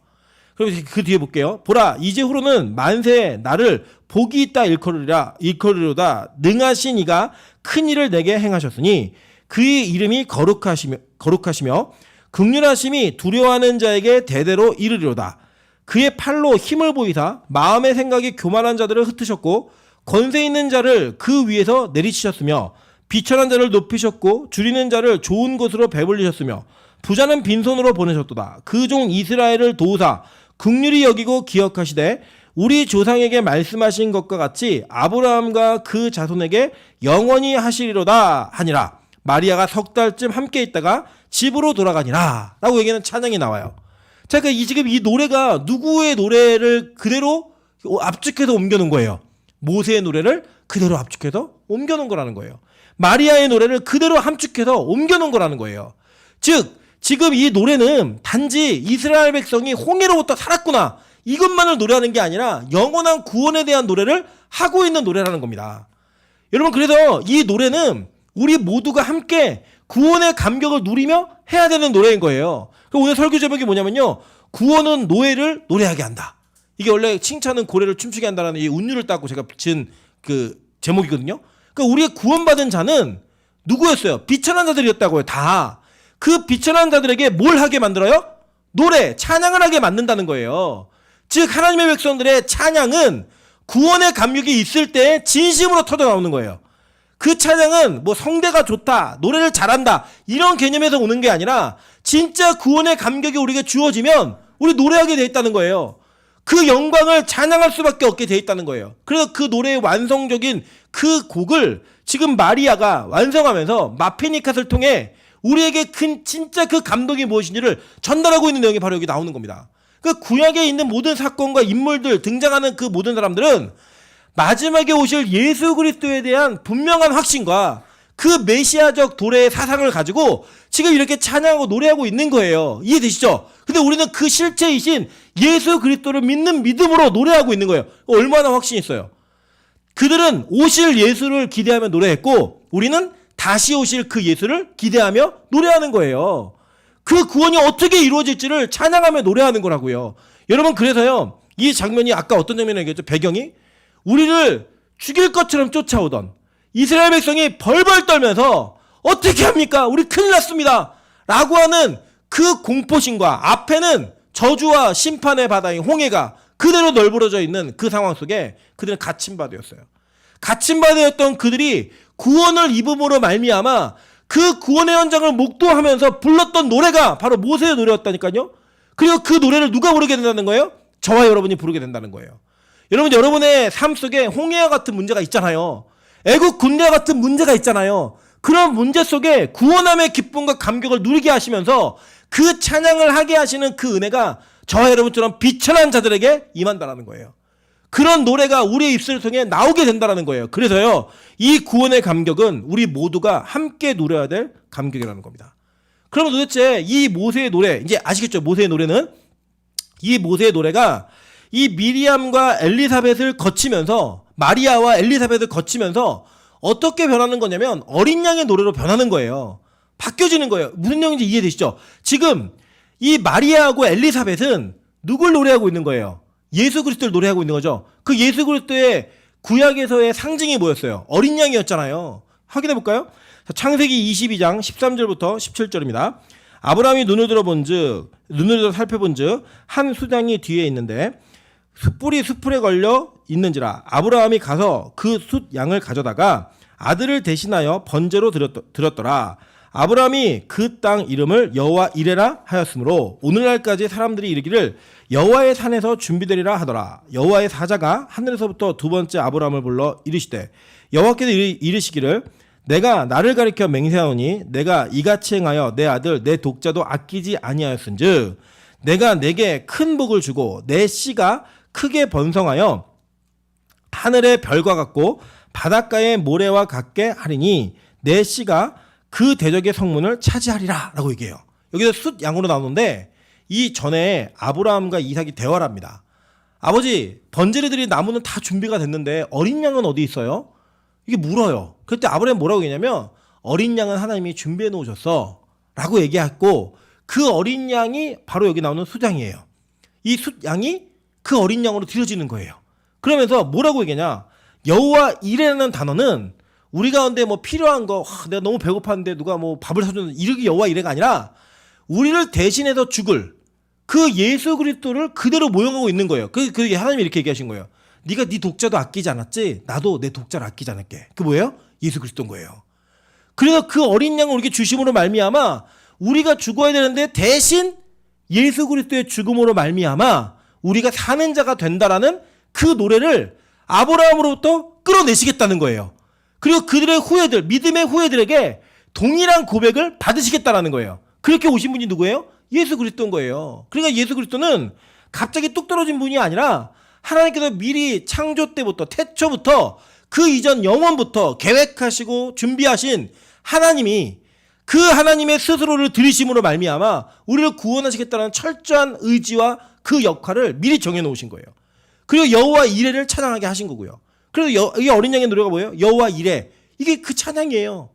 그럼 그 뒤에 볼게요. 보라 이제 후로는 만세에 나를 복이 있다 일컬으리로다. 능하신 이가 큰 일을 내게 행하셨으니 그의 이름이 거룩하시며 긍휼하심이 두려워하는 자에게 대대로 이르리로다. 그의 팔로 힘을 보이사 마음의 생각이 교만한 자들을 흩으셨고 권세 있는 자를 그 위에서 내리치셨으며 비천한 자를 높이셨고 줄이는 자를 좋은 곳으로 배불리셨으며 부자는 빈손으로 보내셨도다. 그 종 이스라엘을 도우사 긍휼히 여기고 기억하시되 우리 조상에게 말씀하신 것과 같이 아브라함과 그 자손에게 영원히 하시리로다 하니라. 마리아가 석 달쯤 함께 있다가 집으로 돌아가니라 라고 얘기하는 찬양이 나와요. 자, 그러니까 지금 이 노래가 누구의 노래를 그대로 압축해서 옮겨놓은 거예요? 모세의 노래를 그대로 압축해서 옮겨놓은 거라는 거예요. 마리아의 노래를 그대로 함축해서 옮겨놓은 거라는 거예요. 즉 지금 이 노래는 단지 이스라엘 백성이 홍해로부터 살았구나 이것만을 노래하는 게 아니라 영원한 구원에 대한 노래를 하고 있는 노래라는 겁니다. 여러분, 그래서 이 노래는 우리 모두가 함께 구원의 감격을 누리며 해야 되는 노래인 거예요. 오늘 설교 제목이 뭐냐면요, 구원은 노예를 노래하게 한다. 이게 원래 칭찬은 고래를 춤추게 한다라는 이 운율을 따고 제가 붙인 그 제목이거든요. 그러니까 우리의 구원받은 자는 누구였어요? 비천한 자들이었다고요. 다. 그 비천한 자들에게 뭘 하게 만들어요? 노래, 찬양을 하게 만든다는 거예요. 즉 하나님의 백성들의 찬양은 구원의 감격이 있을 때 진심으로 터져 나오는 거예요. 그 찬양은 뭐 성대가 좋다, 노래를 잘한다, 이런 개념에서 오는 게 아니라 진짜 구원의 감격이 우리에게 주어지면 우리 노래하게 돼 있다는 거예요. 그 영광을 찬양할 수밖에 없게 돼 있다는 거예요. 그래서 그 노래의 완성적인 그 곡을 지금 마리아가 완성하면서 마피니캇을 통해 우리에게 진짜 그 감동이 무엇인지를 전달하고 있는 내용이 바로 여기 나오는 겁니다. 그 구약에 있는 모든 사건과 인물들, 등장하는 그 모든 사람들은 마지막에 오실 예수 그리스도에 대한 분명한 확신과 그 메시아적 도래의 사상을 가지고 지금 이렇게 찬양하고 노래하고 있는 거예요. 이해되시죠? 근데 우리는 그 실체이신 예수 그리스도를 믿는 믿음으로 노래하고 있는 거예요. 얼마나 확신이 있어요. 그들은 오실 예수를 기대하며 노래했고 우리는 다시 오실 그 예수를 기대하며 노래하는 거예요. 그 구원이 어떻게 이루어질지를 찬양하며 노래하는 거라고요. 여러분, 그래서요, 이 장면이 아까 어떤 장면을 얘기했죠? 배경이 우리를 죽일 것처럼 쫓아오던 이스라엘 백성이 벌벌 떨면서 어떻게 합니까? 우리 큰일 났습니다 라고 하는 그 공포심과 앞에는 저주와 심판의 바다인 홍해가 그대로 널브러져 있는 그 상황 속에 그들은 갇힌 바되었어요. 갇힌 바되었던 그들이 구원을 입음으로 말미암아 그 구원의 현장을 목도하면서 불렀던 노래가 바로 모세의 노래였다니까요. 그리고 그 노래를 누가 부르게 된다는 거예요? 저와 여러분이 부르게 된다는 거예요. 여러분, 여러분의 삶 속에 홍해와 같은 문제가 있잖아요. 애국 군대와 같은 문제가 있잖아요. 그런 문제 속에 구원함의 기쁨과 감격을 누리게 하시면서 그 찬양을 하게 하시는 그 은혜가 저와 여러분처럼 비천한 자들에게 임한다라는 거예요. 그런 노래가 우리의 입술을 통해 나오게 된다라는 거예요. 그래서요, 이 구원의 감격은 우리 모두가 함께 누려야 될 감격이라는 겁니다. 그러면 도대체 이 모세의 노래, 이제 아시겠죠? 모세의 노래는, 이 모세의 노래가 이 미리암과 엘리사벳을 거치면서, 마리아와 엘리사벳을 거치면서 어떻게 변하는 거냐면 어린 양의 노래로 변하는 거예요. 바뀌어지는 거예요. 무슨 내용인지 이해되시죠? 지금 이 마리아하고 엘리사벳은 누굴 노래하고 있는 거예요? 예수 그리스도를 노래하고 있는 거죠. 그 예수 그리스도의 구약에서의 상징이 뭐였어요? 어린 양이었잖아요. 확인해 볼까요? 창세기 22장 13절부터 17절입니다. 아브라함이 눈을 들어 살펴본즉 한 수장이 뒤에 있는데 숯불이 숯불에 걸려 있는지라. 아브라함이 가서 그 숫 양을 가져다가 아들을 대신하여 번제로 드렸더라. 아브라함이 그 땅 이름을 여호와 이레라 하였으므로 오늘날까지 사람들이 이르기를 여호와의 산에서 준비되리라 하더라. 여호와의 사자가 하늘에서부터 두 번째 아브라함을 불러 이르시되 여호와께서 이르시기를 내가 나를 가리켜 맹세하오니 내가 이같이 행하여 내 아들 내 독자도 아끼지 아니하였은즉 내가 내게 큰 복을 주고 내 씨가 크게 번성하여 하늘의 별과 같고 바닷가의 모래와 같게 하리니 내 씨가 그 대적의 성문을 차지하리라 라고 얘기해요. 여기서 숫 양으로 나오는데 이 전에 아브라함과 이삭이 대화를 합니다. 아버지, 번제를 드릴 나무는 다 준비가 됐는데 어린 양은 어디 있어요? 이게 물어요. 그때 아브라함이 뭐라고 얘기냐면 어린 양은 하나님이 준비해 놓으셨어 라고 얘기했고 그 어린 양이 바로 여기 나오는 숫양이에요. 이 숫양이 그 어린 양으로 드려지는 거예요. 그러면서 뭐라고 얘기하냐, 여호와 이레라는 단어는 우리 가운데 뭐 필요한 거, 내가 너무 배고팠는데 누가 뭐 밥을 사주는 이르기 여호와 이레가 아니라 우리를 대신해서 죽을 그 예수 그리스도를 그대로 모형하고 있는 거예요. 그게 하나님이 이렇게 얘기하신 거예요. 네가 네 독자도 아끼지 않았지? 나도 내 독자를 아끼지 않을게. 그 뭐예요? 예수 그리스도인 거예요. 그래서 그 어린 양을 우리에게 주심으로 말미암아 우리가 죽어야 되는데 대신 예수 그리스도의 죽음으로 말미암아 우리가 사는 자가 된다라는 그 노래를 아브라함으로부터 끌어내시겠다는 거예요. 그리고 그들의 후예들, 믿음의 후예들에게 동일한 고백을 받으시겠다라는 거예요. 그렇게 오신 분이 누구예요? 예수 그리스도인 거예요. 그러니까 예수 그리스도는 갑자기 뚝 떨어진 분이 아니라 하나님께서 미리 창조 때부터, 태초부터, 그 이전 영원부터 계획하시고 준비하신 하나님이 그 하나님의 스스로를 들이심으로 말미암아 우리를 구원하시겠다는 철저한 의지와 그 역할을 미리 정해놓으신 거예요. 그리고 여호와 이레를 찬양하게 하신 거고요. 그래서 이 어린 양의 노래가 뭐예요? 여호와 이레. 이게 그 찬양이에요.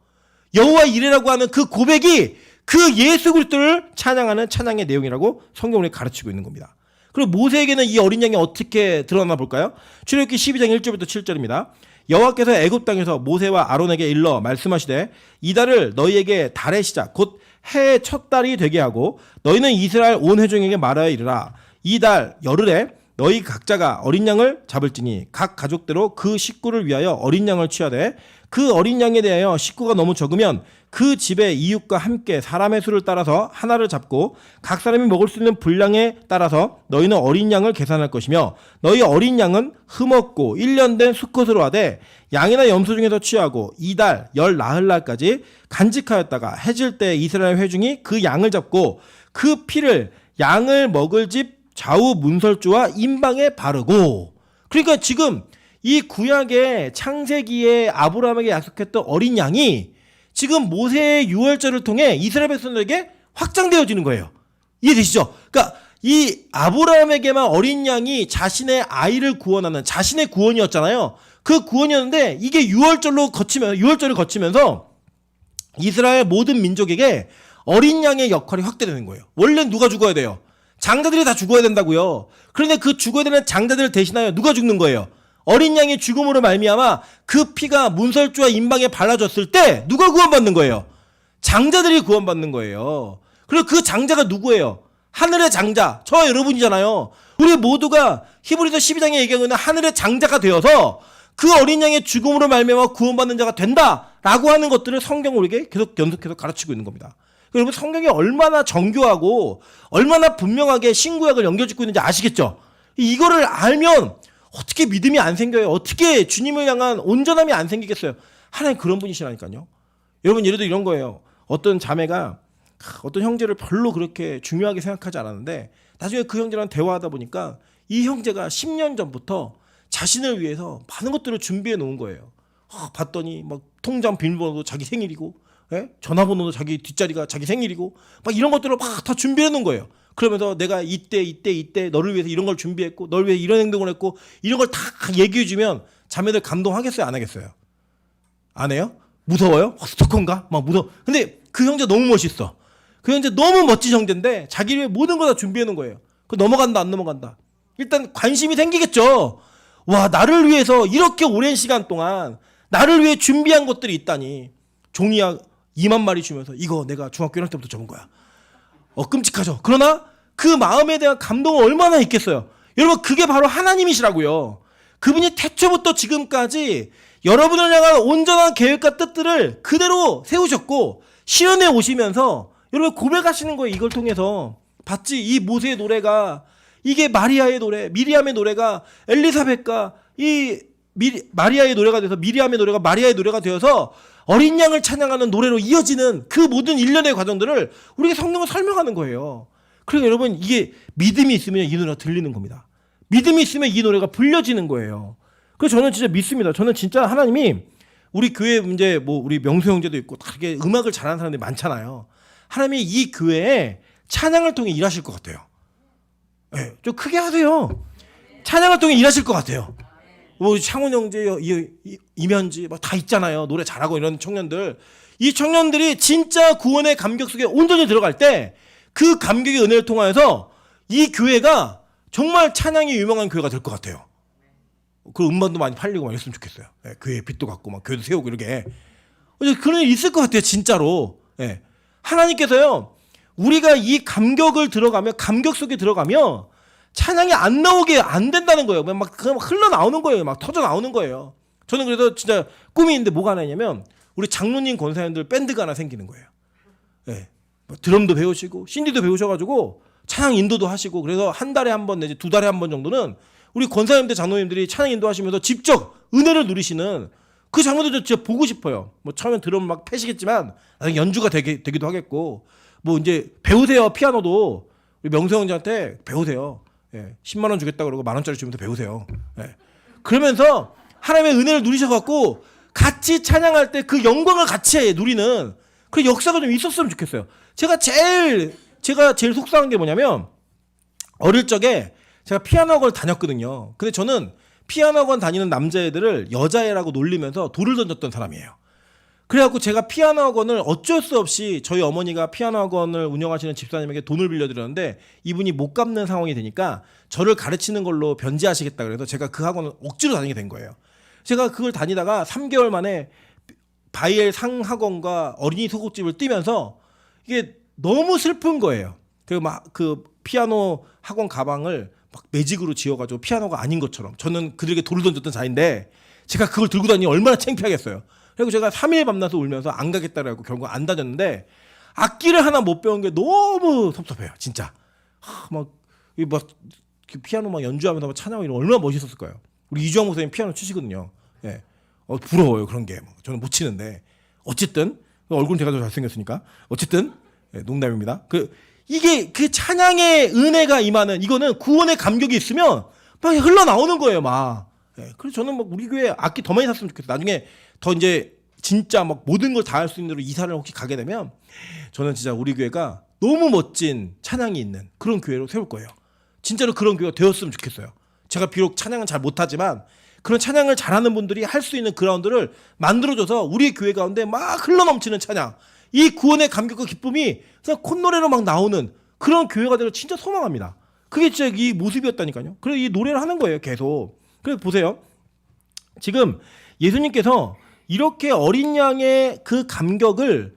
여호와 이레라고 하는 그 고백이 그 예수 그리스도를 찬양하는 찬양의 내용이라고 성경을 가르치고 있는 겁니다. 그리고 모세에게는 이 어린 양이 어떻게 드러나 볼까요? 출애굽기 12장 1절부터 7절입니다. 여호와께서 애굽 땅에서 모세와 아론에게 일러 말씀하시되 이 달을 너희에게 달의 시작 곧 해의 첫 달이 되게 하고 너희는 이스라엘 온 회중에게 말하여 이르라. 이 달 열흘에 너희 각자가 어린 양을 잡을지니 각 가족대로 그 식구를 위하여 어린 양을 취하되 그 어린 양에 대하여 식구가 너무 적으면 그 집의 이웃과 함께 사람의 수를 따라서 하나를 잡고 각 사람이 먹을 수 있는 분량에 따라서 너희는 어린 양을 계산할 것이며 너희 어린 양은 흠없고 1년 된 수컷으로 하되 양이나 염소 중에서 취하고 이달 열 나흘날까지 간직하였다가 해질 때 이스라엘 회중이 그 양을 잡고 그 피를 양을 먹을 집 좌우 문설주와 임방에 바르고. 그러니까 지금 이 구약의 창세기에 아브라함에게 약속했던 어린 양이 지금 모세의 유월절을 통해 이스라엘 백성들에게 확장되어지는 거예요. 이해되시죠? 그러니까 이 아브라함에게만 어린 양이 자신의 아이를 구원하는 자신의 구원이었잖아요. 그 구원이었는데 이게 유월절을 거치면서 이스라엘 모든 민족에게 어린 양의 역할이 확대되는 거예요. 원래는 누가 죽어야 돼요? 장자들이 다 죽어야 된다고요. 그런데 그 죽어야 되는 장자들을 대신하여 누가 죽는 거예요? 어린 양의 죽음으로 말미암아 그 피가 문설주와 임방에 발라졌을 때 누가 구원받는 거예요? 장자들이 구원받는 거예요. 그리고 그 장자가 누구예요? 하늘의 장자, 저와 여러분이잖아요. 우리 모두가 히브리서 12장에 얘기하고 있는 하늘의 장자가 되어서 그 어린 양의 죽음으로 말미암아 구원받는 자가 된다라고 하는 것들을 성경은 우리에게 계속 연속해서 가르치고 있는 겁니다. 여러분 성경이 얼마나 정교하고 얼마나 분명하게 신구약을 연결짓고 있는지 아시겠죠? 이거를 알면 어떻게 믿음이 안 생겨요? 어떻게 주님을 향한 온전함이 안 생기겠어요? 하나님 그런 분이시라니까요. 여러분 예를 들어 이런 거예요. 어떤 자매가 어떤 형제를 별로 그렇게 중요하게 생각하지 않았는데 나중에 그 형제랑 대화하다 보니까 이 형제가 10년 전부터 자신을 위해서 많은 것들을 준비해 놓은 거예요. 봤더니 막 통장 비밀번호도 자기 생일이고 전화번호도 자기 뒷자리가 자기 생일이고 막 이런 것들을 막 다 준비해 놓은 거예요. 그러면서 내가 이때 너를 위해서 이런 걸 준비했고 너를 위해서 이런 행동을 했고 이런 걸 다 얘기해 주면 자매들 감동하겠어요? 안 하겠어요? 안 해요? 무서워요? 스토커인가? 막 무서워. 근데 그 형제 너무 멋있어. 그 형제 너무 멋진 형제인데 자기를 위해 모든 걸 다 준비해 놓은 거예요. 그 넘어간다 안 넘어간다. 일단 관심이 생기겠죠. 와 나를 위해서 이렇게 오랜 시간 동안 나를 위해 준비한 것들이 있다니. 종이약 2만 마리 주면서 이거 내가 중학교 1학년 때부터 접은 거야. 끔찍하죠. 그러나 그 마음에 대한 감동은 얼마나 있겠어요. 여러분 그게 바로 하나님이시라고요. 그분이 태초부터 지금까지 여러분을 향한 온전한 계획과 뜻들을 그대로 세우셨고 실현해 오시면서 여러분 고백하시는 거예요. 이걸 통해서 봤지? 이 모세의 노래가 이게 마리아의 노래, 미리암의 노래가 엘리사벳과 마리아의 노래가 돼서 미리암의 노래가 마리아의 노래가 되어서 어린 양을 찬양하는 노래로 이어지는 그 모든 일련의 과정들을 우리에게 성경은 설명하는 거예요. 그러니까 여러분 이게 믿음이 있으면 이 노래가 들리는 겁니다. 믿음이 있으면 이 노래가 불려지는 거예요. 그래서 저는 진짜 믿습니다. 저는 진짜 하나님이 우리 교회 문제 우리 명수 형제도 있고 다르게 음악을 잘하는 사람들이 많잖아요. 하나님이 이 교회에 찬양을 통해 일하실 것 같아요. 네, 좀 크게 하세요. 찬양을 통해 일하실 것 같아요. 창훈 형제, 이면지 다 있잖아요. 노래 잘하고 이런 청년들. 이 청년들이 진짜 구원의 감격 속에 온전히 들어갈 때 그 감격의 은혜를 통하여서 이 교회가 정말 찬양이 유명한 교회가 될 것 같아요. 그 음반도 많이 팔리고 막 이랬으면 좋겠어요. 네, 교회 빚도 갚고 막 교회도 세우고 이렇게. 그런 일 있을 것 같아요. 진짜로. 네. 하나님께서요. 우리가 이 감격 속에 들어가면 찬양이 안 나오게 안 된다는 거예요. 막 그냥 흘러나오는 거예요. 막 터져 나오는 거예요. 저는 그래서 진짜 꿈이 있는데 뭐가 하나 있냐면 우리 장로님 권사님들 밴드가 하나 생기는 거예요. 네. 드럼도 배우시고 신디도 배우셔가지고 찬양 인도도 하시고 그래서 한 달에 한 번 내지 두 달에 한 번 정도는 우리 권사님들 장로님들이 찬양 인도하시면서 직접 은혜를 누리시는 그 장로들도 진짜 보고 싶어요. 처음엔 드럼 막 패시겠지만 나중에 연주가 되기도 하겠고 이제 배우세요. 피아노도 우리 명수 형제한테 배우세요. 10만 원 주겠다 그러고 만 원짜리 주면서 배우세요. 그러면서 하나님의 은혜를 누리셔갖고 같이 찬양할 때 그 영광을 같이 누리는 그 역사가 좀 있었으면 좋겠어요. 제가 제일 속상한 게 뭐냐면 어릴 적에 제가 피아노 학원을 다녔거든요. 근데 저는 피아노 학원 다니는 남자애들을 여자애라고 놀리면서 돌을 던졌던 사람이에요. 그래갖고 제가 피아노 학원을 어쩔 수 없이 저희 어머니가 피아노 학원을 운영하시는 집사님에게 돈을 빌려드렸는데 이분이 못 갚는 상황이 되니까 저를 가르치는 걸로 변제하시겠다 그래서 제가 그 학원을 억지로 다니게 된 거예요. 제가 그걸 다니다가 3개월 만에 바이엘 상학원과 어린이 소극집을 뛰면서 이게 너무 슬픈 거예요. 그리고 막 그 피아노 학원 가방을 막 매직으로 지어가지고 피아노가 아닌 것처럼 저는 그들에게 돌을 던졌던 자인데 제가 그걸 들고 다니니 얼마나 창피하겠어요. 그리고 제가 3일 밤낮을 울면서 안 가겠다라고 결국 안 다녔는데 악기를 하나 못 배운 게 너무 섭섭해요. 진짜. 막 피아노 막 연주하면서 막 찬양하고 이러면 얼마나 멋있었을 거예요. 우리 이주영 목사님 피아노 치시거든요. 예. 부러워요. 그런 게. 저는 못 치는데. 어쨌든 얼굴은 제가 더 잘생겼으니까. 어쨌든 농담입니다. 이게 그 찬양의 은혜가 임하는 이거는 구원의 감격이 있으면 막 흘러나오는 거예요. 막. 예. 그래서 저는 막 우리 교회 악기 더 많이 샀으면 좋겠어요. 나중에 더 이제 진짜 막 모든 걸 다 할 수 있는 대로 이사를 혹시 가게 되면 저는 진짜 우리 교회가 너무 멋진 찬양이 있는 그런 교회로 세울 거예요. 진짜로 그런 교회가 되었으면 좋겠어요. 제가 비록 찬양은 잘 못하지만 그런 찬양을 잘하는 분들이 할 수 있는 그라운드를 만들어줘서 우리 교회 가운데 막 흘러넘치는 찬양, 이 구원의 감격과 기쁨이 그냥 콧노래로 막 나오는 그런 교회가 되려 진짜 소망합니다. 그게 진짜 이 모습이었다니까요. 그래서 이 노래를 하는 거예요. 계속. 그래서 보세요. 지금 예수님께서 이렇게 어린 양의 그 감격을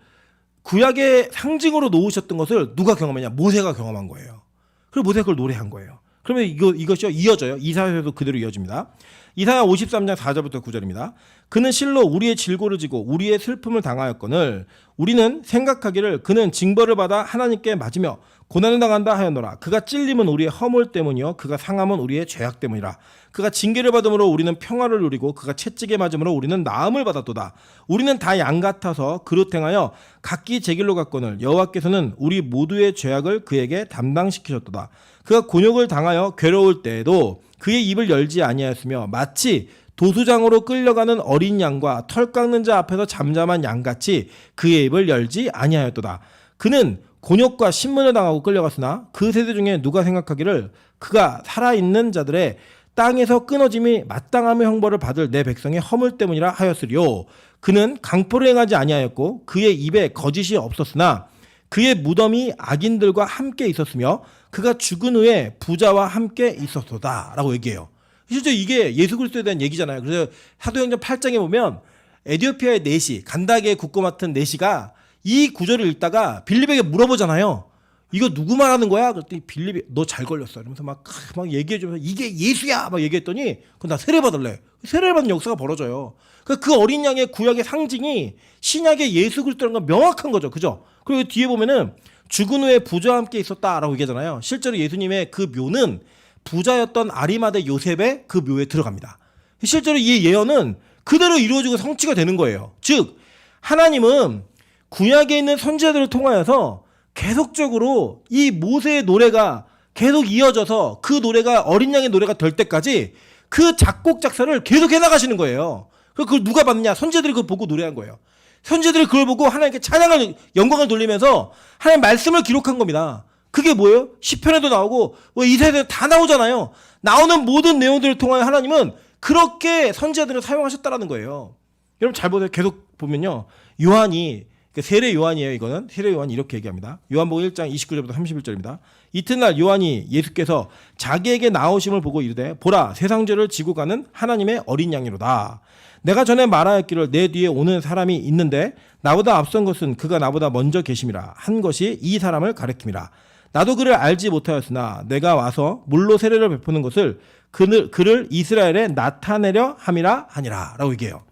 구약의 상징으로 놓으셨던 것을 누가 경험했냐? 모세가 경험한 거예요. 그리고 모세가 그걸 노래한 거예요. 그러면 이것이 이어져요. 이사야에도 그대로 이어집니다. 이사야 53장 4절부터 9절입니다. 그는 실로 우리의 질고를 지고 우리의 슬픔을 당하였거늘 우리는 생각하기를 그는 징벌을 받아 하나님께 맞으며 고난을 당한다 하였노라. 그가 찔림은 우리의 허물 때문이요 그가 상함은 우리의 죄악 때문이라. 그가 징계를 받음으로 우리는 평화를 누리고 그가 채찍에 맞음으로 우리는 나음을 받았도다. 우리는 다 양 같아서 그릇 행하여 각기 제 길로 갔거늘 여호와께서는 우리 모두의 죄악을 그에게 담당시키셨도다. 그가 곤욕을 당하여 괴로울 때에도 그의 입을 열지 아니하였으며 마치 도수장으로 끌려가는 어린 양과 털 깎는 자 앞에서 잠잠한 양같이 그의 입을 열지 아니하였도다. 그는 곤욕과 신문을 당하고 끌려갔으나 그 세대 중에 누가 생각하기를 그가 살아있는 자들의 땅에서 끊어짐이 마땅함의 형벌을 받을 내 백성의 허물 때문이라 하였으리요. 그는 강포를 행하지 아니하였고 그의 입에 거짓이 없었으나 그의 무덤이 악인들과 함께 있었으며 그가 죽은 후에 부자와 함께 있었도다 라고 얘기해요. 실제 이게 예수 그리스도에 대한 얘기잖아요. 그래서 사도행전 8장에 보면 에티오피아의 내시, 간다게의 국고 맡은 내시가 이 구절을 읽다가 빌립에게 물어보잖아요. 이거 누구 말하는 거야? 그랬더니 빌립이 너 잘 걸렸어. 이러면서 막 얘기해주면서 이게 예수야! 막 얘기했더니 그럼 나 세례 받을래. 세례 받는 역사가 벌어져요. 그 어린 양의 구약의 상징이 신약의 예수 그리스도라는 건 명확한 거죠. 그죠? 그리고 뒤에 보면은 죽은 후에 부자와 함께 있었다라고 얘기하잖아요. 실제로 예수님의 그 묘는 부자였던 아리마대 요셉의 그 묘에 들어갑니다. 실제로 이 예언은 그대로 이루어지고 성취가 되는 거예요. 즉 하나님은 구약에 있는 선지자들을 통하여서 계속적으로 이 모세의 노래가 계속 이어져서 그 노래가 어린 양의 노래가 될 때까지 그 작곡 작사를 계속 해나가시는 거예요. 그걸 누가 봤느냐? 선지자들이 그걸 보고 노래한 거예요. 선지자들이 그걸 보고 하나님께 찬양을 영광을 돌리면서 하나님 말씀을 기록한 겁니다. 그게 뭐예요? 시편에도 나오고 이사야에도 다 나오잖아요. 나오는 모든 내용들을 통하여 하나님은 그렇게 선지자들을 사용하셨다라는 거예요. 여러분 잘 보세요. 계속 보면요. 요한이 세례 요한이에요. 이거는 세례 요한이 이렇게 얘기합니다. 요한복음 1장 29절부터 31절입니다. 이튿날 요한이 예수께서 자기에게 나오심을 보고 이르되 보라 세상 죄를 지고 가는 하나님의 어린 양이로다. 내가 전에 말하였기를 내 뒤에 오는 사람이 있는데 나보다 앞선 것은 그가 나보다 먼저 계심이라 한 것이 이 사람을 가리킴이라. 나도 그를 알지 못하였으나 내가 와서 물로 세례를 베푸는 것을 그를 이스라엘에 나타내려 함이라 하니라 라고 얘기해요.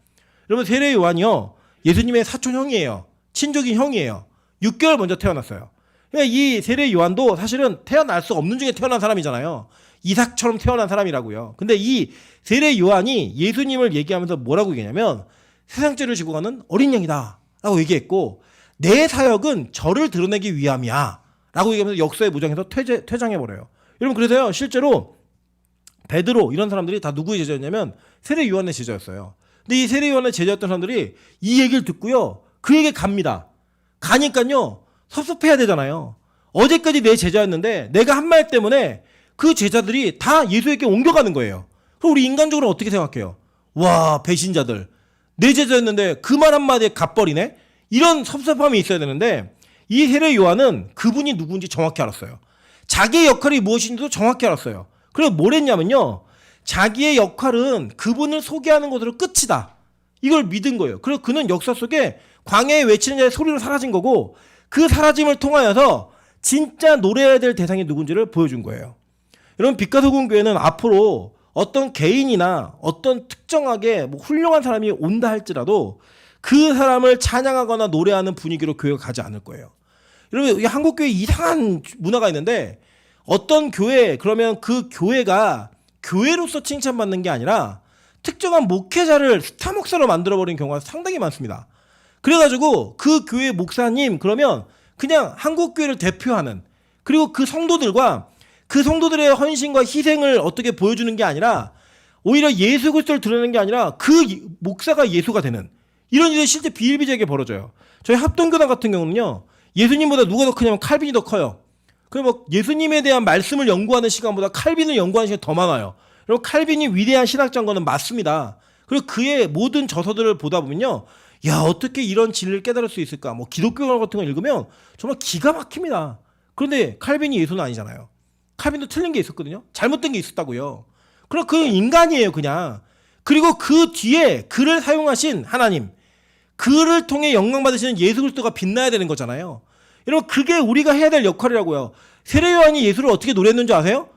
여러분 세례 요한이요 예수님의 사촌 형이에요. 친족인 형이에요. 6개월 먼저 태어났어요. 그러니까 이 세례 요한도 사실은 태어날 수 없는 중에 태어난 사람이잖아요. 이삭처럼 태어난 사람이라고요. 근데 이 세례 요한이 예수님을 얘기하면서 뭐라고 얘기하냐면 세상 죄를 지고 가는 어린 양이다 라고 얘기했고 내 사역은 저를 드러내기 위함이야 라고 얘기하면서 역사의 무장에서 퇴장해버려요. 여러분 그래서요 실제로 베드로 이런 사람들이 다 누구의 제자였냐면 세례 요한의 제자였어요. 근데 이 세례 요한의 제자였던 사람들이 이 얘기를 듣고요 그에게 갑니다. 가니까요 섭섭해야 되잖아요. 어제까지 내 제자였는데 내가 한 말 때문에 그 제자들이 다 예수에게 옮겨가는 거예요. 그럼 우리 인간적으로 어떻게 생각해요? 와, 배신자들. 내 제자였는데 그 말 한마디에 갚버리네? 이런 섭섭함이 있어야 되는데 이 세례 요한은 그분이 누군지 정확히 알았어요. 자기의 역할이 무엇인지도 정확히 알았어요. 그래서 뭘 했냐면요. 자기의 역할은 그분을 소개하는 것으로 끝이다. 이걸 믿은 거예요. 그래서 그는 역사 속에 광야에 외치는 자의 소리로 사라진 거고 그 사라짐을 통하여서 진짜 노래해야 될 대상이 누군지를 보여준 거예요. 여러분, 빛과 소금 교회는 앞으로 어떤 개인이나 어떤 특정하게 뭐 훌륭한 사람이 온다 할지라도 그 사람을 찬양하거나 노래하는 분위기로 교회가 가지 않을 거예요. 여러분, 이 한국 교회 이상한 문화가 있는데 어떤 교회 그러면 그 교회가 교회로서 칭찬받는 게 아니라 특정한 목회자를 스타 목사로 만들어버린 경우가 상당히 많습니다. 그래가지고 그 교회 목사님 그러면 그냥 한국 교회를 대표하는 그리고 그 성도들과 그 성도들의 헌신과 희생을 어떻게 보여주는 게 아니라 오히려 예수 그리스도를 드러내는 게 아니라 그 목사가 예수가 되는 이런 일이 실제 비일비재하게 벌어져요. 저희 합동교단 같은 경우는요. 예수님보다 누가 더 크냐면 칼빈이 더 커요. 그리고 뭐 예수님에 대한 말씀을 연구하는 시간보다 칼빈을 연구하는 시간이 더 많아요. 그리고 칼빈이 위대한 신학자인 거는 맞습니다. 그리고 그의 모든 저서들을 보다 보면요. 야, 어떻게 이런 진리를 깨달을 수 있을까? 뭐 기독교 같은 거 읽으면 정말 기가 막힙니다. 그런데 칼빈이 예수는 아니잖아요. 칼빈도 틀린 게 있었거든요. 잘못된 게 있었다고요. 그럼 그 인간이에요, 그냥. 그리고 그 뒤에 그를 사용하신 하나님, 그를 통해 영광 받으시는 예수 그리스도가 빛나야 되는 거잖아요. 여러분, 그게 우리가 해야 될 역할이라고요. 세례 요한이 예수를 어떻게 노래했는지 아세요?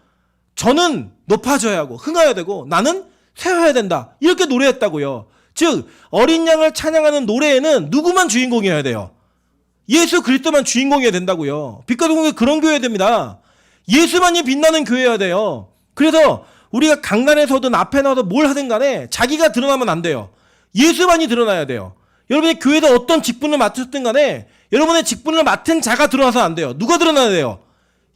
저는 높아져야 하고 흥하여야 되고 나는 쇠하여야 된다. 이렇게 노래했다고요. 즉 어린 양을 찬양하는 노래에는 누구만 주인공이어야 돼요? 예수 그리스도만 주인공이어야 된다고요. 빛과 소금의 그런 교회여야 됩니다. 예수만이 빛나는 교회여야 돼요. 그래서 우리가 강단에서든 앞에 나와도 뭘 하든 간에 자기가 드러나면 안 돼요. 예수만이 드러나야 돼요. 여러분의 교회에서 어떤 직분을 맡으셨든 간에 여러분의 직분을 맡은 자가 드러나서 안 돼요. 누가 드러나야 돼요?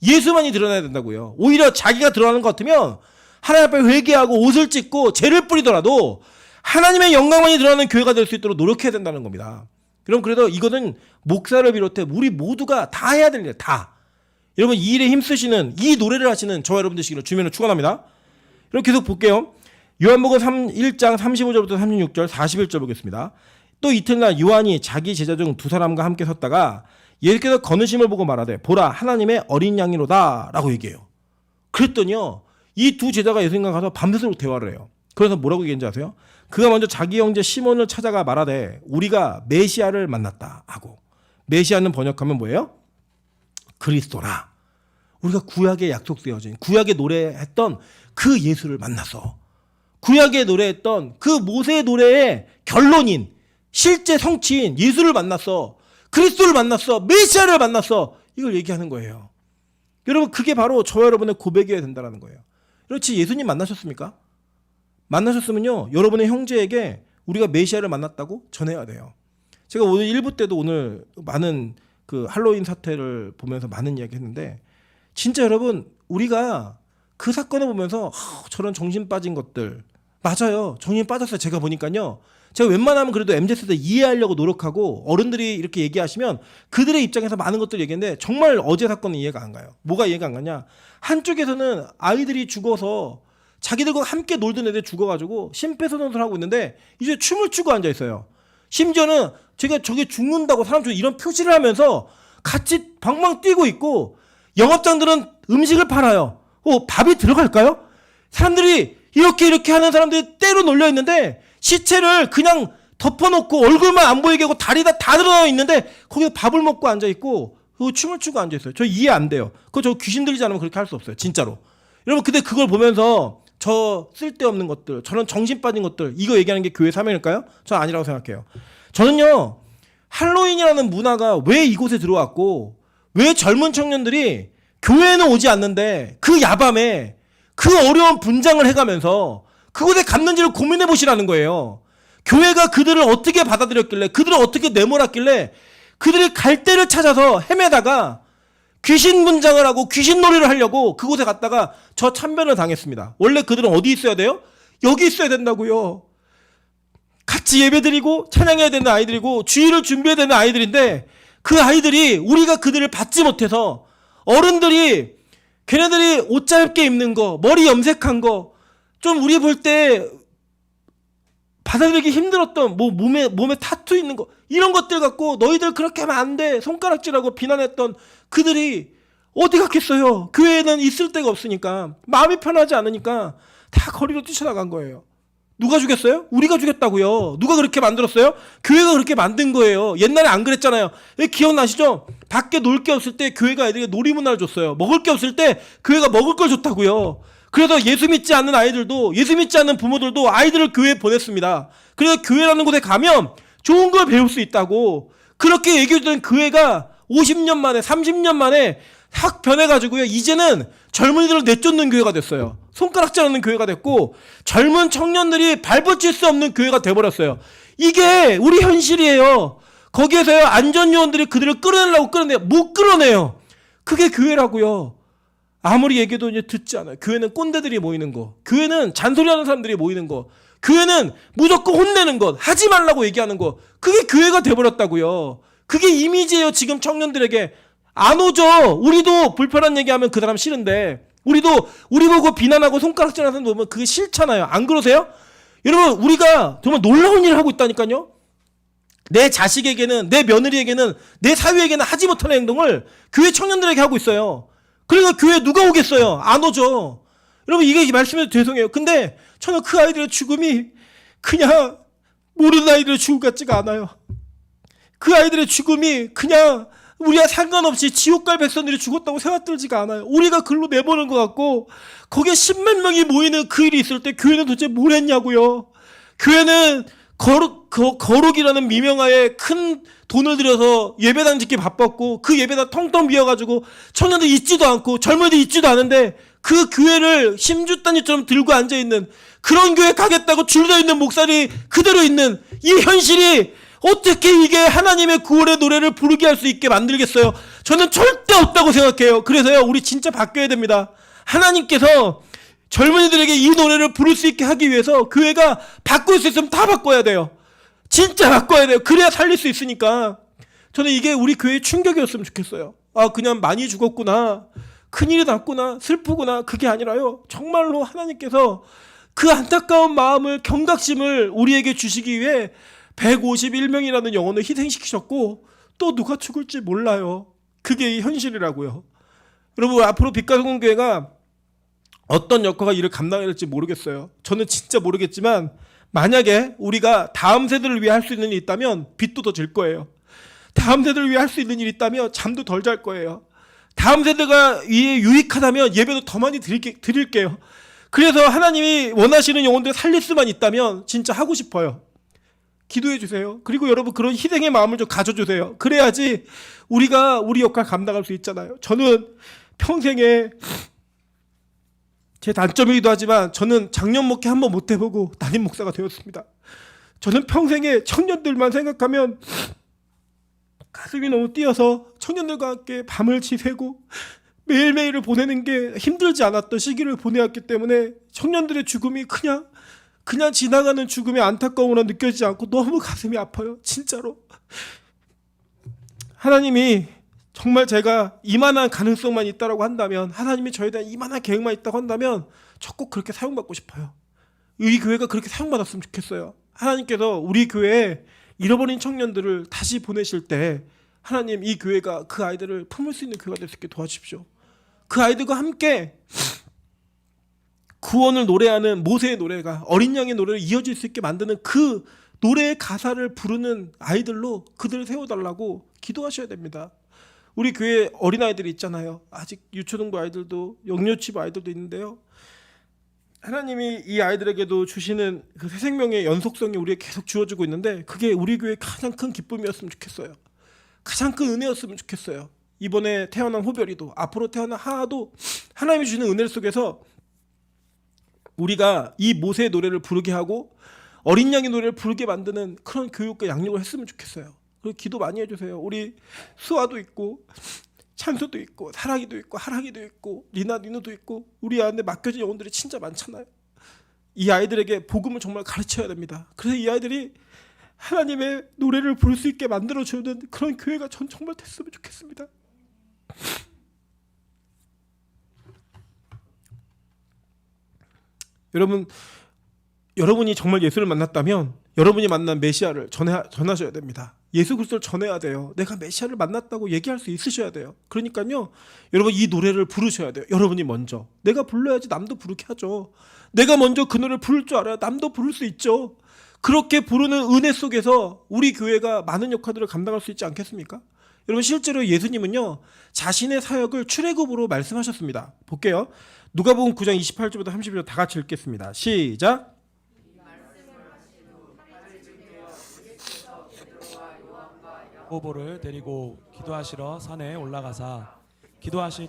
예수만이 드러나야 된다고요. 오히려 자기가 드러나는 것 같으면 하나님 앞에 회개하고 옷을 찢고 죄를 뿌리더라도 하나님의 영광만이 드러나는 교회가 될 수 있도록 노력해야 된다는 겁니다. 그럼 그래도 이거는 목사를 비롯해 우리 모두가 다 해야 될 일, 다. 여러분 이 일에 힘쓰시는 이 노래를 하시는 저와 여러분 되시기를 주님으로 축원합니다. 그럼 계속 볼게요. 요한복음 1장 35절부터 36절 41절 보겠습니다. 또 이튿날 요한이 자기 제자 중 두 사람과 함께 섰다가 예수께서 거느심을 보고 말하되 보라 하나님의 어린 양이로다 라고 얘기해요. 그랬더니요 이 두 제자가 예수님과 가서 밤새도록 대화를 해요. 그래서 뭐라고 얘기했는지 아세요? 그가 먼저 자기 형제 시몬을 찾아가 말하되 우리가 메시아를 만났다 하고, 메시아는 번역하면 뭐예요? 그리스도라. 우리가 구약에 약속되어진 구약에 노래했던 그 예수를 만나서 구약에 노래했던 그 모세의 노래의 결론인 실제 성취인 예수를 만났어. 그리스도를 만났어. 메시아를 만났어. 이걸 얘기하는 거예요. 여러분 그게 바로 저와 여러분의 고백이어야 된다는 거예요. 그렇지 예수님 만나셨습니까? 만나셨으면요 여러분의 형제에게 우리가 메시아를 만났다고 전해야 돼요. 제가 오늘 1부 때도 오늘 많은 그 할로윈 사태를 보면서 많은 이야기 했는데 진짜 여러분 우리가 그 사건을 보면서 저런 정신 빠진 것들 맞아요. 정신 빠졌어요. 제가 보니까요. 제가 웬만하면 그래도 MZ세대 이해하려고 노력하고 어른들이 이렇게 얘기하시면 그들의 입장에서 많은 것들 얘기했는데 정말 어제 사건은 이해가 안 가요. 뭐가 이해가 안 가냐. 한쪽에서는 아이들이 죽어서 자기들과 함께 놀던 애들 죽어가지고 심폐소생술을 하고 있는데 이제 춤을 추고 앉아있어요. 심지어는 제가 저게 죽는다고 사람 중에 이런 표시를 하면서 같이 방방 뛰고 있고 영업장들은 음식을 팔아요. 밥이 들어갈까요? 사람들이 이렇게 하는 사람들이 때로 놀려있는데 시체를 그냥 덮어놓고 얼굴만 안 보이게 하고 다리 다 드러나 있는데 거기서 밥을 먹고 앉아있고 춤을 추고 앉아있어요. 저 이해 안 돼요. 그거 저 귀신 들리지 않으면 그렇게 할 수 없어요. 진짜로. 여러분 근데 그걸 보면서 저 쓸데없는 것들 저런 정신 빠진 것들 이거 얘기하는 게 교회 사명일까요? 저는 아니라고 생각해요. 저는요 할로윈이라는 문화가 왜 이곳에 들어왔고 왜 젊은 청년들이 교회에는 오지 않는데 그 야밤에 그 어려운 분장을 해가면서 그곳에 갔는지를 고민해 보시라는 거예요. 교회가 그들을 어떻게 받아들였길래 그들을 어떻게 내몰았길래 그들이 갈 데를 찾아서 헤매다가 귀신 분장을 하고 귀신 놀이를 하려고 그곳에 갔다가 저 참변을 당했습니다. 원래 그들은 어디 있어야 돼요? 여기 있어야 된다고요. 같이 예배드리고 찬양해야 되는 아이들이고 주일을 준비해야 되는 아이들인데 그 아이들이 우리가 그들을 받지 못해서 어른들이 걔네들이 옷 짧게 입는 거 머리 염색한 거 좀 우리 볼 때 받아들이기 힘들었던 뭐 몸에 타투 있는 거 이런 것들 갖고 너희들 그렇게 하면 안 돼 손가락질하고 비난했던 그들이 어디 갔겠어요? 교회에는 있을 데가 없으니까 마음이 편하지 않으니까 다 거리로 뛰쳐나간 거예요. 누가 죽였어요? 우리가 죽였다고요. 누가 그렇게 만들었어요? 교회가 그렇게 만든 거예요. 옛날에 안 그랬잖아요. 기억나시죠? 밖에 놀 게 없을 때 교회가 애들에게 놀이문화를 줬어요. 먹을 게 없을 때 교회가 먹을 걸 줬다고요. 그래서 예수 믿지 않는 아이들도 예수 믿지 않는 부모들도 아이들을 교회에 보냈습니다. 그래서 교회라는 곳에 가면 좋은 걸 배울 수 있다고 그렇게 얘기해주던 교회가 50년 만에 30년 만에 확 변해가지고요. 이제는 젊은이들을 내쫓는 교회가 됐어요. 손가락질하는 교회가 됐고 젊은 청년들이 발버칠 수 없는 교회가 돼버렸어요. 이게 우리 현실이에요. 거기에서요 안전요원들이 그들을 끌어내려고 끌어내요. 못 끌어내요. 그게 교회라고요. 아무리 얘기해도 이제 듣지 않아요. 교회는 꼰대들이 모이는 거, 교회는 잔소리하는 사람들이 모이는 거, 교회는 무조건 혼내는 것, 하지 말라고 얘기하는 거, 그게 교회가 돼버렸다고요. 그게 이미지예요. 지금 청년들에게 안 오죠. 우리도 불편한 얘기하면 그 사람 싫은데 우리도 우리 보고 비난하고 손가락질하는 사람 보면 그게 싫잖아요. 안 그러세요? 여러분 우리가 정말 놀라운 일을 하고 있다니까요. 내 자식에게는 내 며느리에게는 내 사위에게는 하지 못하는 행동을 교회 청년들에게 하고 있어요. 그러니까 교회 누가 오겠어요? 안 오죠. 여러분 이게 말씀해도 죄송해요. 근데 저는 그 아이들의 죽음이 그냥 모르는 아이들의 죽음 같지가 않아요. 그 아이들의 죽음이 그냥 우리와 상관없이 지옥 갈 백성들이 죽었다고 생각들지가 않아요. 우리가 글로 내보는 것 같고 거기에 10만 명이 모이는 그 일이 있을 때 교회는 도대체 뭘 했냐고요. 교회는 거룩이라는 미명하에 큰 돈을 들여서 예배당 짓기 바빴고 그 예배당 텅텅 비어가지고 청년들 있지도 않고 젊은이들 있지도 않은데 그 교회를 심주단위처럼 들고 앉아있는 그런 교회 가겠다고 줄져 있는 목사리 그대로 있는 이 현실이 어떻게 이게 하나님의 구원의 노래를 부르게 할 수 있게 만들겠어요? 저는 절대 없다고 생각해요. 그래서요 우리 진짜 바뀌어야 됩니다. 하나님께서 젊은이들에게 이 노래를 부를 수 있게 하기 위해서 교회가 바꿀 수 있으면 다 바꿔야 돼요. 진짜 바꿔야 돼요. 그래야 살릴 수 있으니까. 저는 이게 우리 교회의 충격이었으면 좋겠어요. 아 그냥 많이 죽었구나, 큰일이 났구나, 슬프구나, 그게 아니라요 정말로 하나님께서 그 안타까운 마음을, 경각심을 우리에게 주시기 위해 151명이라는 영혼을 희생시키셨고 또 누가 죽을지 몰라요. 그게 현실이라고요. 여러분 앞으로 빛가성교회가 어떤 역할과 일을 감당해야 될지 모르겠어요. 저는 진짜 모르겠지만 만약에 우리가 다음 세대를 위해 할 수 있는 일이 있다면 빚도 더 질 거예요. 다음 세대를 위해 할 수 있는 일이 있다면 잠도 덜 잘 거예요. 다음 세대가 위에 유익하다면 예배도 더 많이 드릴게요. 그래서 하나님이 원하시는 영혼들 살릴 수만 있다면 진짜 하고 싶어요. 기도해 주세요. 그리고 여러분 그런 희생의 마음을 좀 가져주세요. 그래야지 우리가 우리 역할 감당할 수 있잖아요. 저는 평생에 제 단점이기도 하지만 저는 장년 목회 한번 못 해보고 담임 목사가 되었습니다. 저는 평생에 청년들만 생각하면 가슴이 너무 뛰어서 청년들과 함께 밤을 지새고 매일매일을 보내는 게 힘들지 않았던 시기를 보내왔기 때문에 청년들의 죽음이 그냥 지나가는 죽음의 안타까움으로 느껴지지 않고 너무 가슴이 아파요. 진짜로. 하나님이 정말 제가 이만한 가능성만 있다고 한다면, 하나님이 저에 대한 이만한 계획만 있다고 한다면 저 꼭 그렇게 사용받고 싶어요. 우리 교회가 그렇게 사용받았으면 좋겠어요. 하나님께서 우리 교회에 잃어버린 청년들을 다시 보내실 때 하나님 이 교회가 그 아이들을 품을 수 있는 교회가 될 수 있게 도와주십시오. 그 아이들과 함께 구원을 노래하는 모세의 노래가 어린 양의 노래로 이어질 수 있게 만드는 그 노래의 가사를 부르는 아이들로 그들을 세워달라고 기도하셔야 됩니다. 우리 교회 어린아이들이 있잖아요. 아직 유초등부 아이들도 영유치부 아이들도 있는데요. 하나님이 이 아이들에게도 주시는 그 새 생명의 연속성이 우리에게 계속 주어지고 있는데 그게 우리 교회의 가장 큰 기쁨이었으면 좋겠어요. 가장 큰 은혜였으면 좋겠어요. 이번에 태어난 호별이도 앞으로 태어난 하하도 하나님이 주시는 은혜 속에서 우리가 이 모세의 노래를 부르게 하고 어린 양의 노래를 부르게 만드는 그런 교육과 양육을 했으면 좋겠어요. 그리고 기도 많이 해주세요. 우리 수아도 있고 찬소도 있고 사랑이도 있고 하랑이도 있고 리나 니누도 있고 우리 안에 맡겨진 영혼들이 진짜 많잖아요. 이 아이들에게 복음을 정말 가르쳐야 됩니다. 그래서 이 아이들이 하나님의 노래를 부를 수 있게 만들어주는 그런 교회가 전 정말 됐으면 좋겠습니다. 여러분이 정말 예수를 만났다면 여러분이 만난 메시아를 전하셔야 됩니다. 예수 그리스도를 전해야 돼요. 내가 메시아를 만났다고 얘기할 수 있으셔야 돼요. 그러니까요, 여러분 이 노래를 부르셔야 돼요. 여러분이 먼저. 내가 불러야지 남도 부르게 하죠. 내가 먼저 그 노래를 부를 줄 알아야 남도 부를 수 있죠. 그렇게 부르는 은혜 속에서 우리 교회가 많은 역할들을 감당할 수 있지 않겠습니까? 여러분 실제로 예수님은요, 자신의 사역을 출애굽으로 말씀하셨습니다. 볼게요. 누가복음 9장 28절부터 30절 다 같이 읽겠습니다. 시작. 보보를 데리고 기도하시러 산에 올라가사 기도하실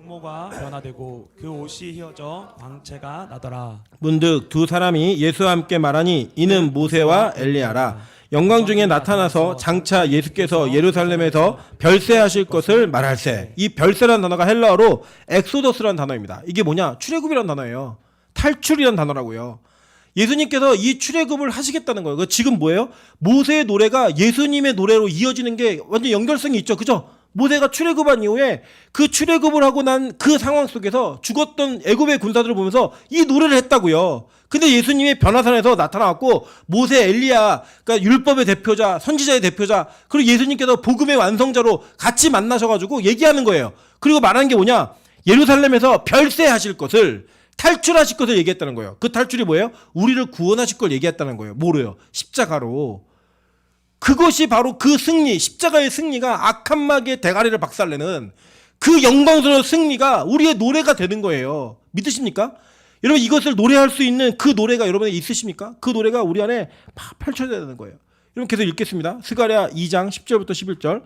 모가 변화되고 그 옷이 휘어져 광채가 나더라. 문득 두 사람이 예수와 함께 말하니 이는 모세와 엘리야라. 영광 중에 나타나서 장차 예수께서 예루살렘에서 별세하실 것을 말할세. 이 별세라는 단어가 헬라어로 엑소더스라는 단어입니다. 이게 뭐냐? 출애굽이라는 단어예요. 탈출이라는 단어라고요. 예수님께서 이 출애굽을 하시겠다는 거예요. 지금 뭐예요? 모세의 노래가 예수님의 노래로 이어지는 게 완전 연결성이 있죠. 그죠? 모세가 출애굽한 이후에 그 출애굽을 하고 난 그 상황 속에서 죽었던 애굽의 군사들을 보면서 이 노래를 했다고요. 근데 예수님이 변화산에서 나타나왔고 모세, 엘리야, 그러니까 율법의 대표자, 선지자의 대표자, 그리고 예수님께서 복음의 완성자로 같이 만나셔가지고 얘기하는 거예요. 그리고 말하는 게 뭐냐? 예루살렘에서 별세하실 것을, 탈출하실 것을 얘기했다는 거예요. 그 탈출이 뭐예요? 우리를 구원하실 걸 얘기했다는 거예요. 뭐로요? 십자가로. 그것이 바로 그 승리, 십자가의 승리가 악한 마귀의 대가리를 박살내는 그 영광스러운 승리가 우리의 노래가 되는 거예요. 믿으십니까? 여러분 이것을 노래할 수 있는 그 노래가 여러분에게 있으십니까? 그 노래가 우리 안에 펼쳐져야 되는 거예요. 여러분 계속 읽겠습니다. 스가랴 2장 10절부터 11절.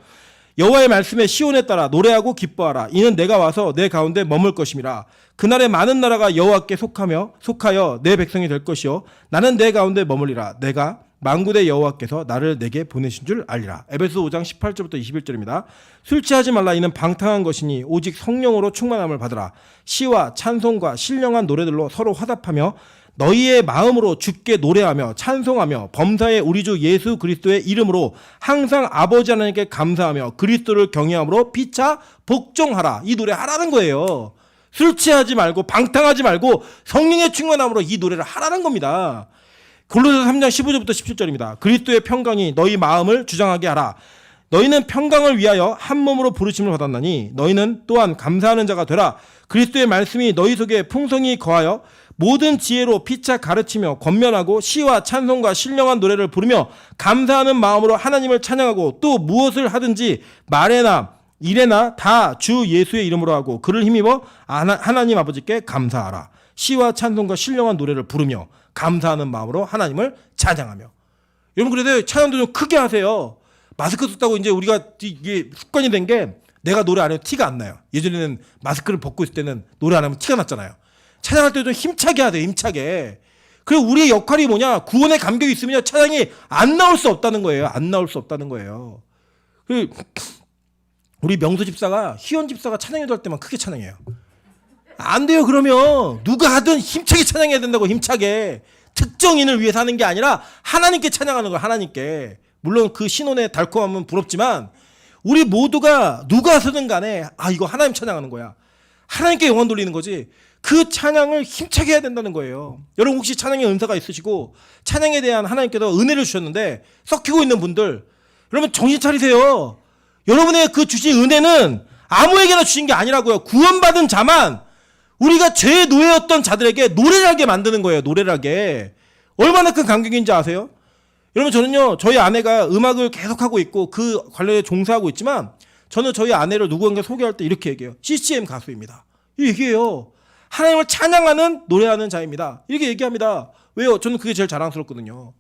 여호와의 말씀에 시온에 따라 노래하고 기뻐하라. 이는 내가 와서 내 가운데 머물 것임이라. 그날에 많은 나라가 여호와께 속하여 내 백성이 될 것이요 나는 내 가운데 머물리라. 내가 만군의 여호와께서 나를 내게 보내신 줄 알리라. 에베소 5장 18절부터 21절입니다. 술 취하지 말라. 이는 방탕한 것이니 오직 성령으로 충만함을 받으라. 시와 찬송과 신령한 노래들로 서로 화답하며 너희의 마음으로 주께 노래하며 찬송하며 범사의 우리 주 예수 그리스도의 이름으로 항상 아버지 하나님께 감사하며 그리스도를 경외함으로 피차 복종하라. 이 노래 하라는 거예요. 술 취하지 말고 방탕하지 말고 성령의 충만함으로 이 노래를 하라는 겁니다. 골로새서 3장 15절부터 17절입니다. 그리스도의 평강이 너희 마음을 주장하게 하라. 너희는 평강을 위하여 한 몸으로 부르심을 받았나니 너희는 또한 감사하는 자가 되라. 그리스도의 말씀이 너희 속에 풍성히 거하여 모든 지혜로 피차 가르치며 권면하고 시와 찬송과 신령한 노래를 부르며 감사하는 마음으로 하나님을 찬양하고 또 무엇을 하든지 말에나 일에나 다 주 예수의 이름으로 하고 그를 힘입어 하나님 아버지께 감사하라. 시와 찬송과 신령한 노래를 부르며 감사하는 마음으로 하나님을 찬양하며. 여러분 그래서 찬양도 좀 크게 하세요. 마스크 썼다고 이제 우리가 이게 습관이 된 게 내가 노래 안 해도 티가 안 나요. 예전에는 마스크를 벗고 있을 때는 노래 안 하면 티가 났잖아요. 찬양할 때 좀 힘차게 하세요. 힘차게. 그리고 우리의 역할이 뭐냐? 구원의 감격이 있으면 찬양이 안 나올 수 없다는 거예요. 안 나올 수 없다는 거예요. 우리 명수 집사가 희원 집사가 찬양해도 할 때만 크게 찬양해요. 안 돼요. 그러면 누가 하든 힘차게 찬양해야 된다고. 힘차게. 특정인을 위해서 하는 게 아니라 하나님께 찬양하는 거예요. 하나님께. 물론 그 신혼의 달콤함은 부럽지만 우리 모두가 누가 서든 간에 이거 하나님 찬양하는 거야. 하나님께 영광 돌리는 거지. 그 찬양을 힘차게 해야 된다는 거예요. 여러분 혹시 찬양의 은사가 있으시고 찬양에 대한 하나님께서 은혜를 주셨는데 썩히고 있는 분들, 여러분 정신 차리세요. 여러분의 그 주신 은혜는 아무에게나 주신 게 아니라고요. 구원받은 자만, 우리가 죄의 노예였던 자들에게 노래를 하게 만드는 거예요. 노래를 하게. 얼마나 큰 감격인지 아세요? 여러분 저는요, 저희 아내가 음악을 계속하고 있고 그 관련해 종사하고 있지만 저는 저희 아내를 누구에게 소개할 때 이렇게 얘기해요. CCM 가수입니다. 이렇게 얘기해요. 하나님을 찬양하는 노래하는 자입니다. 이렇게 얘기합니다. 왜요? 저는 그게 제일 자랑스럽거든요.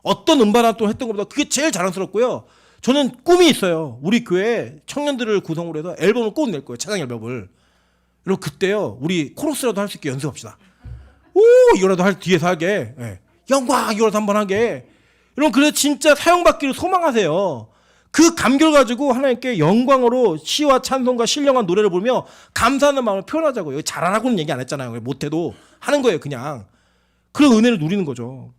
어떤 음반 활동을 했던 것보다 그게 제일 자랑스럽고요. 저는 꿈이 있어요. 우리 교회 청년들을 구성으로 해서 앨범을 꼭 낼 거예요. 찬양 앨범을. 그리고 그때요, 우리 코러스라도 할 수 있게 연습합시다. 오, 이거라도 뒤에서 하게. 네. 영광, 이거라도 한번 하게. 여러분, 그래서 진짜 사용받기를 소망하세요. 그 감격을 가지고 하나님께 영광으로 시와 찬송과 신령한 노래를 부르며 감사하는 마음을 표현하자고요. 잘하라고는 얘기 안 했잖아요. 못해도 하는 거예요, 그냥. 그런 은혜를 누리는 거죠.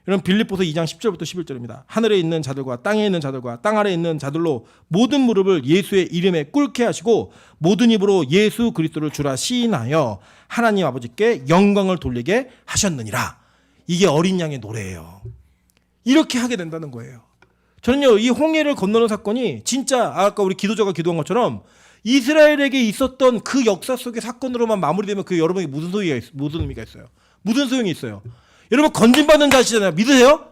여러분 빌립보서 2장 10절부터 11절입니다. 하늘에 있는 자들과 땅에 있는 자들과 땅 아래에 있는 자들로 모든 무릎을 예수의 이름에 꿇게 하시고 모든 입으로 예수 그리스도를 주라 시인하여 하나님 아버지께 영광을 돌리게 하셨느니라. 이게 어린 양의 노래예요. 이렇게 하게 된다는 거예요. 저는요, 이 홍해를 건너는 사건이 진짜 아까 우리 기도자가 기도한 것처럼 이스라엘에게 있었던 그 역사 속의 사건으로만 마무리되면 그 여러분에게 무슨 의미가 있어요? 무슨 소용이 있어요? 여러분 건진받는 자시잖아요. 믿으세요?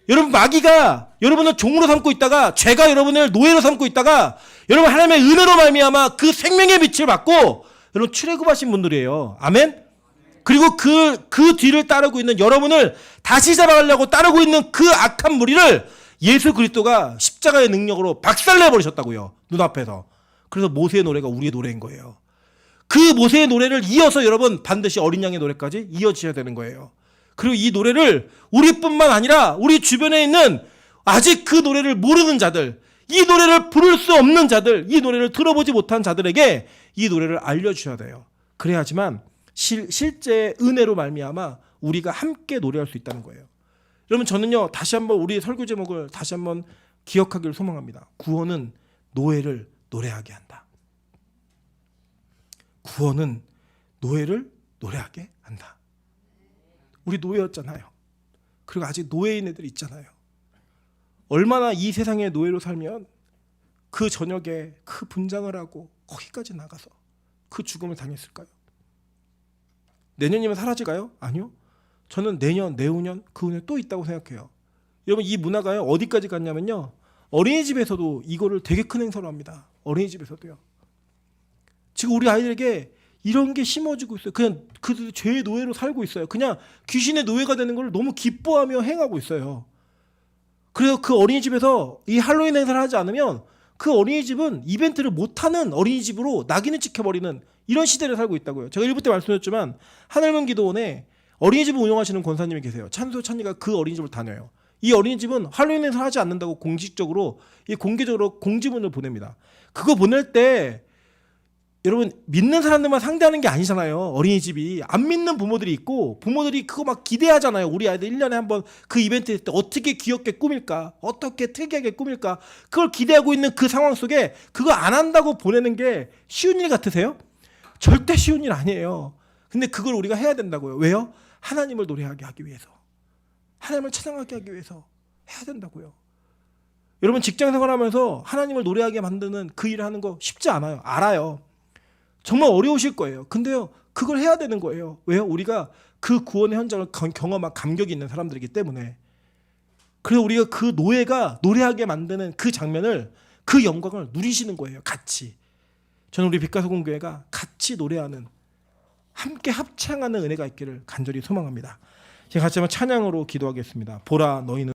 여러분 마귀가 여러분을 종으로 삼고 있다가 죄가 여러분을 노예로 삼고 있다가 여러분 하나님의 은혜로 말미암아 그 생명의 빛을 받고 여러분 출애굽하신 분들이에요. 아멘? 그리고 그 뒤를 따르고 있는 여러분을 다시 잡아가려고 따르고 있는 그 악한 무리를 예수 그리스도가 십자가의 능력으로 박살내 버리셨다고요. 눈앞에서. 그래서 모세의 노래가 우리의 노래인 거예요. 그 모세의 노래를 이어서 여러분 반드시 어린 양의 노래까지 이어지셔야 되는 거예요. 그리고 이 노래를 우리뿐만 아니라 우리 주변에 있는 아직 그 노래를 모르는 자들, 이 노래를 부를 수 없는 자들, 이 노래를 들어보지 못한 자들에게 이 노래를 알려주셔야 돼요. 그래야지만 실제 은혜로 말미암아 우리가 함께 노래할 수 있다는 거예요. 여러분 저는요 다시 한번 우리의 설교 제목을 다시 한번 기억하기를 소망합니다. 구원은 노예를 노래하게 한다. 구원은 노예를 노래하게 한다. 우리 노예였잖아요. 그리고 아직 노예인 애들 있잖아요. 얼마나 이 세상의 노예로 살면 그 저녁에 그 분장을 하고 거기까지 나가서 그 죽음을 당했을까요? 내년이면 사라질까요? 아니요. 저는 내년, 내후년 그 은혜 또 있다고 생각해요. 여러분 이 문화가요 어디까지 갔냐면요. 어린이집에서도 이거를 되게 큰 행사로 합니다. 어린이집에서도요. 지금 우리 아이들에게 이런 게 심어지고 있어요. 그냥 그 죄의 노예로 살고 있어요. 그냥 귀신의 노예가 되는 걸 너무 기뻐하며 행하고 있어요. 그래서 그 어린이집에서 이 할로윈 행사를 하지 않으면 그 어린이집은 이벤트를 못하는 어린이집으로 낙인을 찍혀버리는 이런 시대를 살고 있다고요. 제가 1부 때 말씀드렸지만 하늘문 기도원에 어린이집을 운영하시는 권사님이 계세요. 찬수찬이가 그 어린이집을 다녀요. 이 어린이집은 할로윈 행사를 하지 않는다고 공식적으로 공개적으로 공지문을 보냅니다. 그거 보낼 때 여러분 믿는 사람들만 상대하는 게 아니잖아요. 어린이집이 안 믿는 부모들이 있고 부모들이 그거 막 기대하잖아요. 우리 아이들 1년에 한번 그 이벤트 때 어떻게 귀엽게 꾸밀까, 어떻게 특이하게 꾸밀까, 그걸 기대하고 있는 그 상황 속에 그거 안 한다고 보내는 게 쉬운 일 같으세요? 절대 쉬운 일 아니에요. 근데 그걸 우리가 해야 된다고요. 왜요? 하나님을 노래하게 하기 위해서, 하나님을 찬양하게 하기 위해서 해야 된다고요. 여러분 직장 생활하면서 하나님을 노래하게 만드는 그 일을 하는 거 쉽지 않아요. 알아요. 정말 어려우실 거예요. 근데요, 그걸 해야 되는 거예요. 왜요? 우리가 그 구원의 현장을 경험한 감격이 있는 사람들이기 때문에. 그래서 우리가 그 노예가 노래하게 만드는 그 장면을, 그 영광을 누리시는 거예요. 같이. 저는 우리 빛가서공교회가 같이 노래하는, 함께 합창하는 은혜가 있기를 간절히 소망합니다. 제가 같이 한번 찬양으로 기도하겠습니다. 보라 너희는